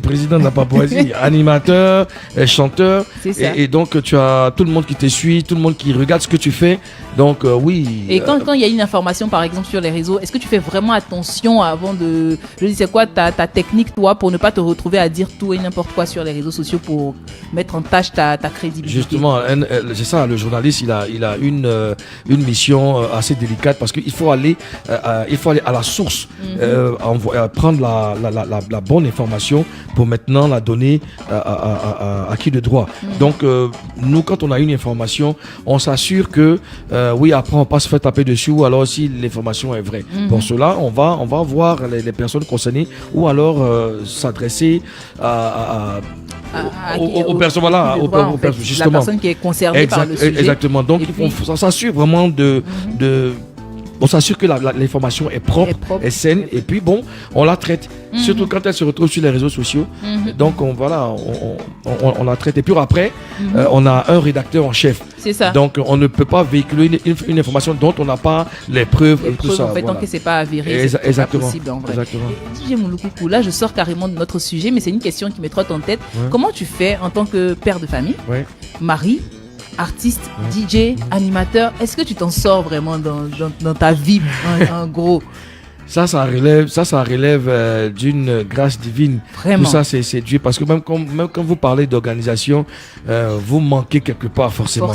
président de la Papouasie, animateur, chanteur. Et donc, tu as tout le monde qui te suit, tout le monde qui regarde ce que tu fais. Donc, oui. Et quand il y a une information, par exemple, sur les réseaux, est-ce que tu fais vraiment attention avant de... Je dis, c'est quoi ta technique, toi, pour ne pas te retrouver à dire tout et n'importe quoi sur les réseaux sociaux pour mettre en tâche ta crédibilité? Justement, c'est ça, le journaliste, il a une mission assez délicate parce qu'il faut aller à la source, prendre la bonne information pour maintenant la donner à qui de droit. Donc, nous, quand on a une information, on s'assure que, après, on ne va pas se faire taper dessus ou alors si l'information est vraie. Pour cela, on va voir les personnes concernées ou alors s'adresser aux personnes, justement. La personne qui est concernée par le sujet. Exactement. Donc, on s'assure vraiment on s'assure que l'information est propre, est saine, et puis on la traite. Surtout quand elle se retrouve sur les réseaux sociaux. Donc on la traite. Et puis après, on a un rédacteur en chef. C'est ça. Donc on ne peut pas véhiculer une information dont on n'a pas les preuves. Tout ça, en fait, tant que c'est pas avéré, c'est pas possible en vrai. Exactement. DJ Mouloukou, là je sors carrément de notre sujet, mais c'est une question qui me trotte en tête. Comment tu fais en tant que père de famille, mari, artiste, DJ, animateur, est-ce que tu t'en sors vraiment dans ta vie en gros? Ça relève d'une grâce divine. Vraiment. Tout ça, c'est Dieu. Parce que même quand vous parlez d'organisation, vous manquez quelque part forcément.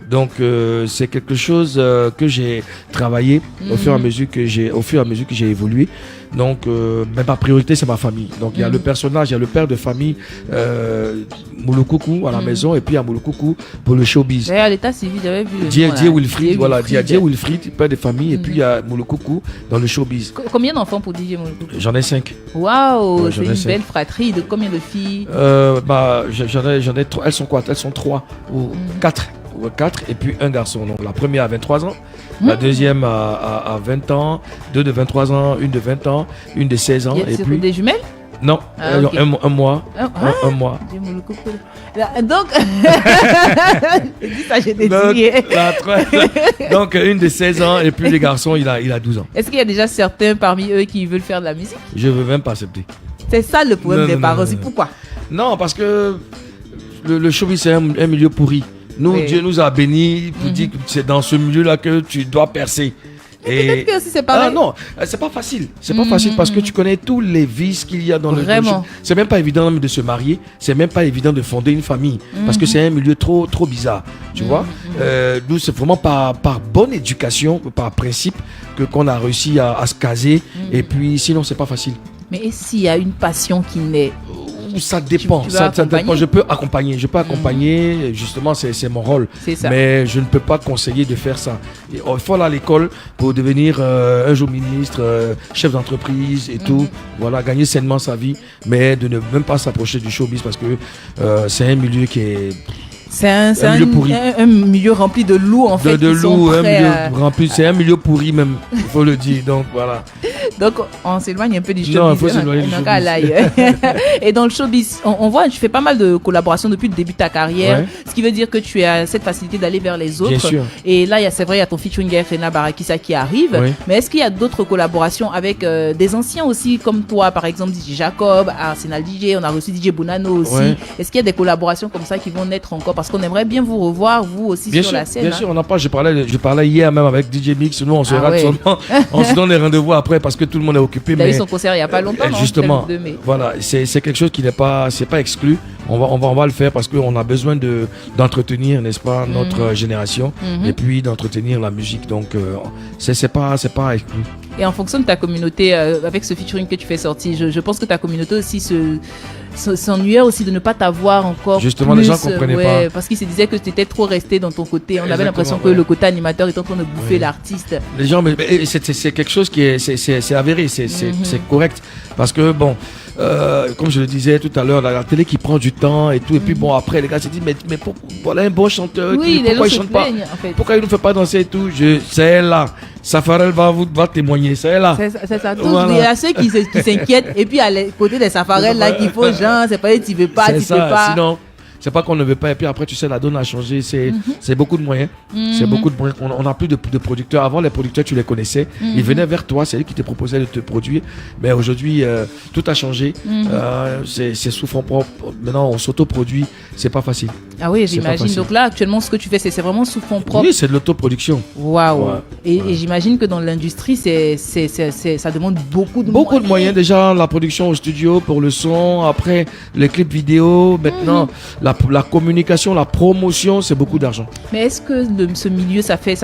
Donc, c'est quelque chose que j'ai travaillé au fur et à mesure que j'ai évolué. Donc, mais ma priorité, c'est ma famille. Donc, il y a le personnage, il y a le père de famille, Mouloukoukou à la maison, et puis il y a Mouloukoukou pour le showbiz. D'ailleurs, à l'état civil, j'avais vu le Dieu Wilfried, voilà, Dieu Wilfried, père de famille, et puis il y a Mouloukoukou dans le showbiz. Combien d'enfants pour DJ Mouloukoukou? J'en ai 5. Waouh, c'est une belle fratrie. De combien de filles? J'en ai 3. Elles sont quoi? Elles sont 3 ou 4. 4 et puis un garçon. Donc la première à 23 ans, la deuxième à 20 ans, 2 de 23 ans, une de 20 ans, une de 16 ans. Et puis des jumelles? Non, okay. un mois. Un mois. Donc, ça, j'ai donc, une de 16 ans et puis les garçons, il a 12 ans. Est-ce qu'il y a déjà certains parmi eux qui veulent faire de la musique? Je ne veux même pas accepter. C'est ça le problème des parents. C'est pourquoi? Non, parce que le showbiz, c'est un milieu pourri. Nous, Dieu nous a bénis pour dire que c'est dans ce milieu-là que tu dois percer. Peut-être que aussi c'est pareil. Non, c'est pas facile. C'est pas facile parce que tu connais tous les vices qu'il y a dans le jeu. C'est même pas évident de se marier. C'est même pas évident de fonder une famille parce que c'est un milieu trop bizarre. Tu vois. Nous, c'est vraiment par bonne éducation, par principe qu'on a réussi à se caser. Et puis, sinon, c'est pas facile. Mais et s'il y a une passion qui naît? Ça dépend. Ça dépend. Je peux accompagner. Justement, c'est mon rôle. C'est ça. Mais je ne peux pas conseiller de faire ça. Il faut aller à l'école pour devenir un jour ministre, chef d'entreprise et tout. Voilà, gagner sainement sa vie, mais de ne même pas s'approcher du showbiz parce que c'est un milieu qui est... C'est un milieu rempli de loups en fait. C'est un milieu pourri même, il faut le dire. Donc voilà. Donc on s'éloigne un peu du showbiz. Non, il faut s'éloigner du showbiz. Et dans le showbiz, on voit, tu fais pas mal de collaborations depuis le début de ta carrière, ce qui veut dire que tu as cette facilité d'aller vers les autres. Bien sûr. Et là, c'est vrai, il y a ton featuring avec Rena Barakisa qui arrive. Mais est-ce qu'il y a d'autres collaborations avec des anciens aussi comme toi, par exemple DJ Jacob, Arsenal DJ, on a reçu DJ Bonano aussi. Est-ce qu'il y a des collaborations comme ça qui vont naître encore? Parce qu'on aimerait bien vous revoir, vous aussi, sur la scène. Bien sûr, on n'a pas. Je parlais hier même avec DJ Mix. Nous, on se rate seulement. On se donne les rendez-vous après parce que tout le monde est occupé. Il a eu son concert il n'y a pas longtemps. Justement, voilà, c'est quelque chose qui n'est pas, c'est pas exclu. On va le faire parce qu'on a besoin d'entretenir, n'est-ce pas, notre génération et puis d'entretenir la musique. Donc, c'est pas exclu. Et en fonction de ta communauté, avec ce featuring que tu fais sortir, je pense que ta communauté aussi s'ennuyait aussi de ne pas t'avoir encore. Justement, plus, les gens comprenaient pas. Parce qu'ils se disaient que tu étais trop resté dans ton côté. On avait l'impression que le côté animateur était en train de bouffer l'artiste. Les gens, mais c'est quelque chose qui est, c'est avéré, c'est correct. Parce que bon, comme je le disais tout à l'heure, la télé qui prend du temps et tout. Et puis bon, après, les gars se disent, mais voilà un bon chanteur. Oui, pourquoi il chante pas? En fait. Pourquoi il ne fait pas danser et tout? C'est là. Safarel va témoigner, c'est là. C'est ça. Il y a ceux qui s'inquiètent et puis à côté des Safarel là qu'il faut genre, c'est pas tu veux pas, tu peux pas. Sinon, c'est pas qu'on ne veut pas. Et puis après, tu sais, la donne a changé. C'est beaucoup de moyens. C'est beaucoup de moyens. On n'a plus de producteurs. Avant, les producteurs, tu les connaissais. Ils venaient vers toi. C'est eux qui te proposaient de te produire. Mais aujourd'hui, tout a changé. C'est sous fonds propres. Maintenant, on s'autoproduit. C'est pas facile. Ah oui, j'imagine. Donc là, actuellement, ce que tu fais, c'est vraiment sous fonds propres. Oui, c'est de l'autoproduction. Waouh. Et j'imagine que dans l'industrie, ça demande beaucoup de moyens. Beaucoup de moyens. Déjà, la production au studio pour le son. Après, les clips vidéo. Maintenant, la communication, la promotion, c'est beaucoup d'argent. Mais est-ce que ce milieu, ça fait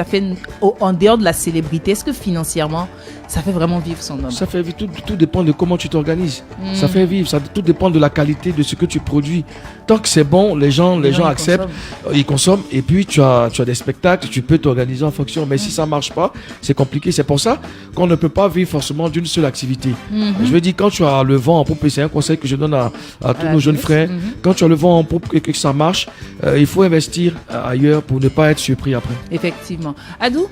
en dehors de la célébrité, est-ce que financièrement, ça fait vraiment vivre son homme? Ça fait vivre. Tout dépend de comment tu t'organises. Ça fait vivre. Tout dépend de la qualité de ce que tu produis. Tant que c'est bon, les gens acceptent, ils consomment. Et puis, tu as des spectacles, tu peux t'organiser en fonction. Mais si ça marche pas, c'est compliqué. C'est pour ça qu'on ne peut pas vivre forcément d'une seule activité. Je veux dire, quand tu as le vent en poupe, et c'est un conseil que je donne à tous nos jeunes frères, quand tu as le vent en poupe et que ça marche, il faut investir ailleurs pour ne pas être surpris après. Effectivement. Adou,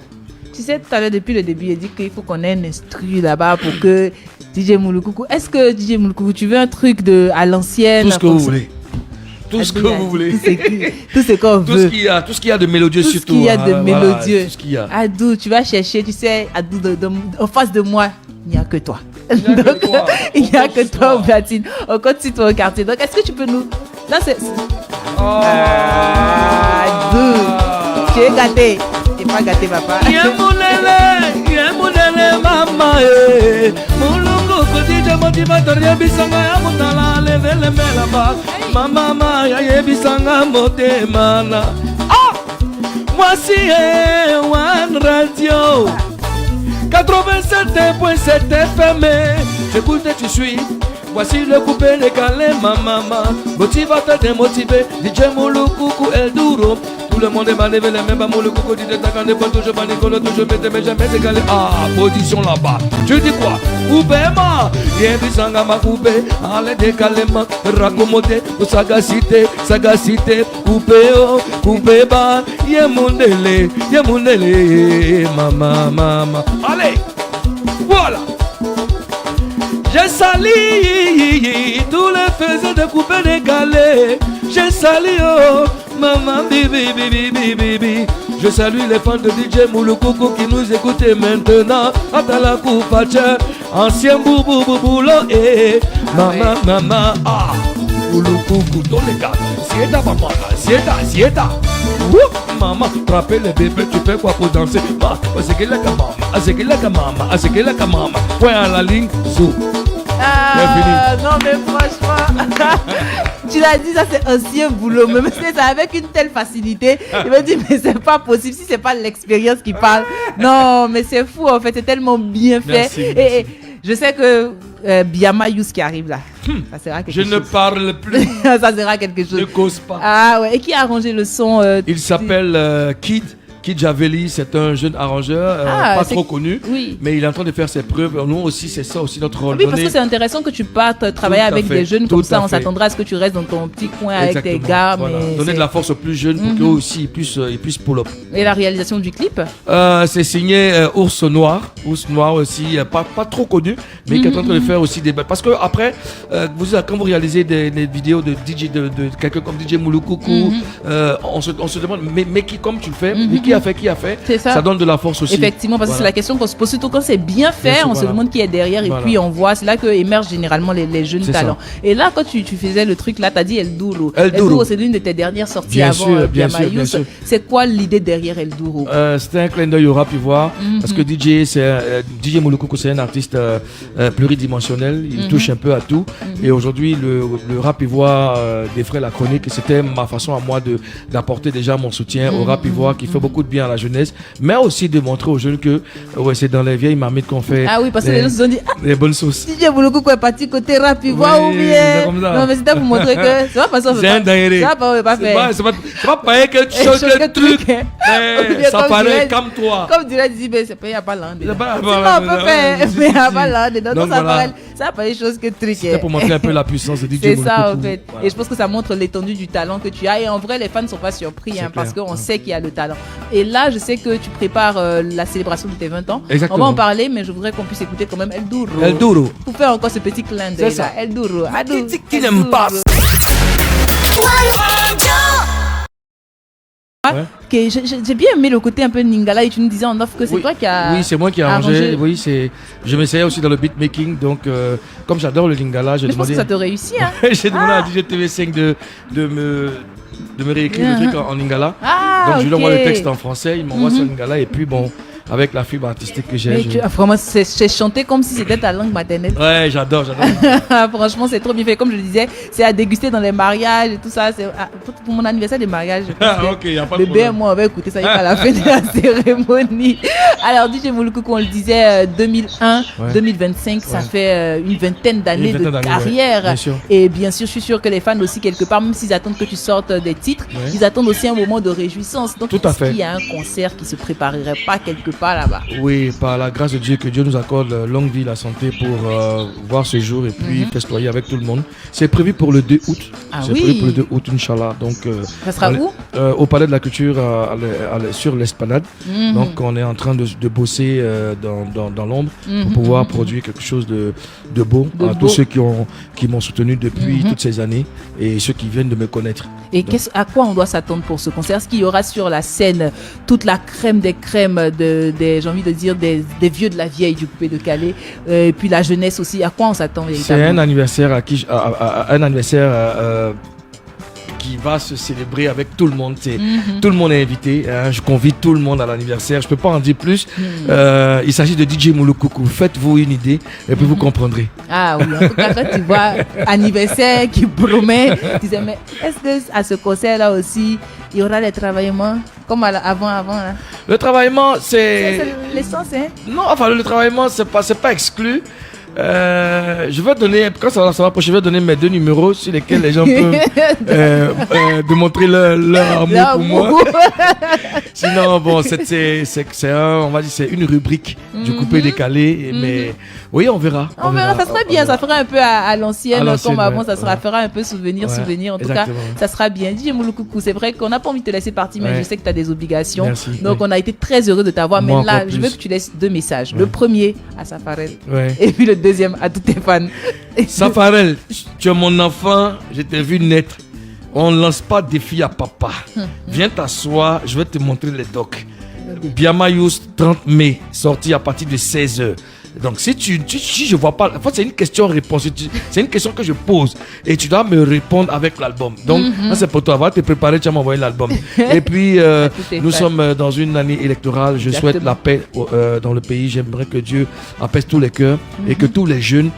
tu sais, tout à l'heure, depuis le début, il dit qu'il faut qu'on ait un instru là-bas pour que DJ Moulokoukou... Est-ce que DJ Moulokoukou, tu veux un truc à l'ancienne? Tout ce que vous voulez. Tout ce que vous voulez. Tout ce qu'on veut. Tout ce qu'il y a de mélodieux surtout. Tout ce qu'il y a de mélodieux. Tout ce qu'il y a. Adou, tu vas chercher, tu sais, Adou, en face de moi, il n'y a que toi. Il n'y a que toi au platine. On continue au quartier. Donc, est-ce que tu peux nous... Là, c'est... Adou, tu es gâté. Tu n'es pas gâté, papa. Mama, Mulungu kudija motivator yebisanga ya mutala levele melaba mama ya yebisanga motemana voici One Radio 87.7 FM. J'écoute et tu suis. Voici le coupé décalé, maman. Motivateur démotivé, DJ Moulokoukou El Duro. Tout le monde est mal levé, les mêmes Moulokoukou dit d'attaquant des points, toujours pas Nicolo, toujours mété, mais jamais égalé. Ah, position là-bas. Tu dis quoi? Coupé, ma. Yébisanga ma coupé. Allez, décalé, ma. Raccommodé, sagacité, coupé, oh, coupé, bas. Yémoundélé, mama. Allez, voilà. J'ai sali tous les faiseurs de couper décalé. J'ai sali oh maman bibi. Je salue les fans de DJ Moulokoukou qui nous écoutent maintenant. Atala Koupacha, ancien boulot et maman ah Moulokoukou dans les gars. Sieta papa, sieta. Maman, frapper les bébés, tu fais quoi pour danser? Maman. Point à la ligne, zou. Non mais franchement, tu l'as dit, ça c'est ancien boulot, mais c'est ça avec une telle facilité. Il me dit mais c'est pas possible si c'est pas l'expérience qui parle. Non mais c'est fou en fait, c'est tellement bien fait. Merci. Et je sais que Biama Yous qui arrive là, ça sera quelque chose. Je ne parle plus. Ça sera quelque chose. Ne cause pas. Ah ouais, et qui a arrangé le son Il s'appelle Kid Javeli, c'est un jeune arrangeur, pas trop connu, oui. Mais il est en train de faire ses preuves. Nous aussi, c'est ça aussi notre rôle. Oui, parce que c'est intéressant que tu partes travailler avec des jeunes comme ça. On s'attendra à ce que tu restes dans ton petit coin avec tes gars. Voilà. Mais donner de la force aux plus jeunes pour qu'eux aussi ils puissent pull-up. Et la réalisation du clip c'est signé Ours Noir aussi, pas trop connu, mais qui est en train de faire aussi des... Parce que après, quand vous réalisez des vidéos de DJ, de quelqu'un comme DJ Moulukoukou, on se demande, mais qui, comme tu le fais, mais qui a fait, ça donne de la force aussi. Effectivement, parce que c'est la question qu'on se pose, surtout quand c'est bien fait, on se demande qui est derrière et puis on voit, c'est là que émergent généralement les jeunes talents. Et là, quand tu faisais le truc, là, tu as dit El Duro. El Duro, c'est l'une de tes dernières sorties avant Biama Yous. C'est quoi l'idée derrière El Duro? C'était un clin d'œil au rap ivoire, parce que DJ Moulukoukou, c'est un artiste pluridimensionnel, il touche un peu à tout. Et aujourd'hui, le rap ivoire des frères La Chronique, c'était ma façon à moi d'apporter déjà mon soutien au rap ivoire qui fait beaucoup de bien à la jeunesse, mais aussi de montrer aux jeunes que c'est dans les vieilles marmites qu'on fait. Ah oui, parce que les gens se sont dit les bonnes sauces. DJ Moulukoukou est parti côté rap ivoire ou bien. Non, mais c'était pour montrer que c'est pas parce qu'on veut pas faire. C'est pas pareil quelque chose que truc. Ça paraît comme toi. Comme dirait Zibe, c'est pas, il n'y a pas l'un dedans. Sinon, on peut faire, mais il n'y a pas l'un dedans. Donc, ça paraît chose que truc. C'était pour montrer un peu la puissance de DJ C'est Moulukoukou. ça, en fait. Et je pense que ça montre l'étendue du talent que tu as. Et en vrai, les fans ne sont pas surpris, parce qu'on sait qu'il y a le talent. Et là, je sais que tu prépares la célébration de tes 20 ans. Exactement. On va en parler, mais je voudrais qu'on puisse écouter quand même El Duro. El Duro. Pour faire encore ce petit clin d'œil. El Duro. Qui n'aime pas. Ouais. Okay, j'ai bien aimé le côté un peu Lingala et tu nous disais en off que c'est toi qui as. Oui, c'est moi qui ai arrangé. Oui, je m'essayais aussi dans le beatmaking. Donc, comme j'adore le Lingala, je pense que ça te réussit. Hein? J'ai demandé à DJ TV5 de me réécrire le truc en Lingala. Donc, je lui envoie le texte en français, il m'envoie sur Lingala et puis bon. Avec la fibre artistique que j'ai. Vraiment, c'est chanté comme si c'était ta langue maternelle. Ouais, j'adore. Franchement, c'est trop bien fait. Comme je le disais, c'est à déguster dans les mariages et tout ça. Pour mon anniversaire des mariages. Ok, y a pas de bébé et moi, on va écouter ça à la fin de la cérémonie. Alors, DJ Moulukoukou, on le disait, 2001, 2025, ça fait une vingtaine d'années de carrière. Bien sûr. Et bien sûr, je suis sûr que les fans aussi, quelque part, même s'ils attendent que tu sortes des titres, ils attendent aussi un moment de réjouissance. Donc, est-ce qu'il y a un concert qui se préparerait pas quelque part là-bas? Oui, par la grâce de Dieu, que Dieu nous accorde longue vie, la santé pour voir ce jour et puis festoyer avec tout le monde. C'est prévu pour le 2 août. Prévu pour le 2 août, Inch'Allah. Donc, ça sera où? Au Palais de la Culture, sur l'Esplanade. Donc, on est en train de bosser dans l'ombre pour pouvoir produire quelque chose de beau à tous ceux qui m'ont soutenu depuis toutes ces années et ceux qui viennent de me connaître. Et à quoi on doit s'attendre pour ce concert? Est-ce qu'il y aura sur la scène toute la crème des crèmes j'ai envie de dire des vieux de la vieille du coupé de Calais, et puis la jeunesse aussi? À quoi on s'attend véritablement? C'est un anniversaire qui va se célébrer avec tout le monde. Tout le monde est invité. Je convie tout le monde à l'anniversaire. Je ne peux pas en dire plus. Il s'agit de DJ Moulukoukou. Faites-vous une idée et puis vous comprendrez. Ah oui, en tout cas, quand tu vois anniversaire qui promet, tu disais, mais est-ce que à ce concert-là aussi, il y aura les travaillements comme avant là? Le travaillement, c'est l'essence, hein? Non, enfin, le travaillement, c'est pas exclu. Je vais donner, quand ça va approcher, je vais donner mes 2 numéros sur lesquels les gens peuvent démontrer leur amour pour moi. Sinon, bon, on va dire, c'est une rubrique du coupé décalé, mais oui, on verra. On verra, ça sera bien, ça fera un peu à l'ancienne, comme avant, ça fera un peu souvenir. En tout cas, ça sera bien. DJ Moulukoukou, c'est vrai qu'on n'a pas envie de te laisser partir, mais je sais que tu as des obligations. Merci, donc, on a été très heureux de t'avoir. Mais là, je veux que tu laisses 2 messages. Le premier à Safarel, et puis le deuxième à tous tes fans. Safarel, tu es mon enfant, je t'ai vu naître. On ne lance pas des filles à papa. Viens t'asseoir, je vais te montrer les docs. Biama Yous, 30 mai, sorti à partir de 16h. Donc si je vois pas, en fait c'est une question-réponse, c'est une question que je pose et tu dois me répondre avec l'album. Donc ça c'est pour toi, va te préparer, tu vas m'envoyer l'album. Et puis nous sommes dans une année électorale, je souhaite la paix dans le pays, j'aimerais que Dieu apaise tous les cœurs et que tous les jeunes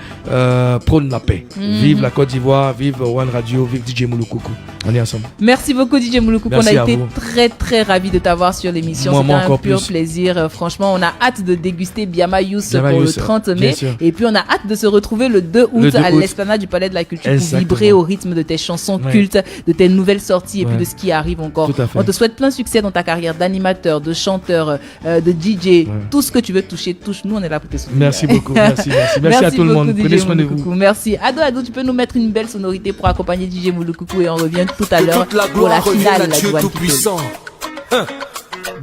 prônent la paix. Vive la Côte d'Ivoire, vive One Radio, vive DJ Moulokoukou. On est ensemble. Merci beaucoup DJ Moulokoukou, on a été très très ravis de t'avoir sur l'émission, c'était un pur plaisir. Franchement, on a hâte de déguster Biama Youss pour le 30 mai et puis on a hâte de se retrouver le 2 août à l'Esplanade du Palais de la Culture pour vibrer au rythme de tes chansons cultes, de tes nouvelles sorties et puis de ce qui arrive encore. On te souhaite plein de succès dans ta carrière d'animateur, de chanteur, de DJ, tout ce que tu veux toucher, touche. Nous on est là pour te soutenir. Merci beaucoup, merci à tout le monde. Prenez soin de vous. Merci. Ado, tu peux nous mettre une belle sonorité pour accompagner DJ Moulokoukou et on revient tout à l'heure pour la finale de la tout-puissant.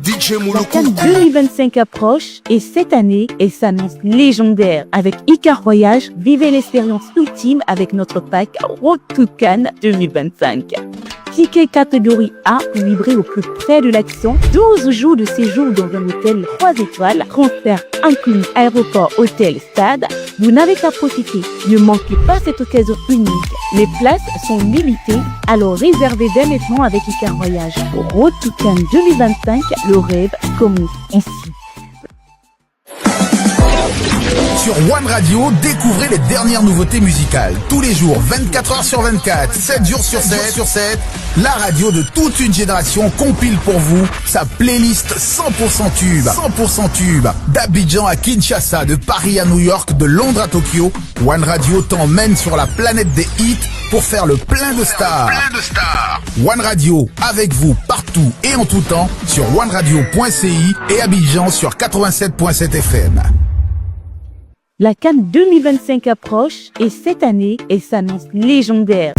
DJ La CAN 2025 approche et cette année, elle s'annonce légendaire. Avec Icar Voyage, vivez l'expérience ultime avec notre pack Road to Cannes 2025. Ticket catégorie A pour vibrer au plus près de l'action. 12 jours de séjour dans un hôtel 3 étoiles. Transfert inclus aéroport, hôtel, stade. Vous n'avez qu'à profiter. Ne manquez pas cette occasion unique. Les places sont limitées, alors réservez dès maintenant avec Icar Voyage. Road to Cannes 2025, le rêve commence ici. Sur One Radio, découvrez les dernières nouveautés musicales. Tous les jours, 24h sur 24, 7 jours sur 7, la radio de toute une génération compile pour vous sa playlist 100% tube. 100% tube. D'Abidjan à Kinshasa, de Paris à New York, de Londres à Tokyo, One Radio t'emmène sur la planète des hits pour faire le plein de stars. One Radio, avec vous partout et en tout temps sur oneradio.ci et Abidjan sur 87.7 FM. La CAN 2025 approche et cette année, elle s'annonce légendaire.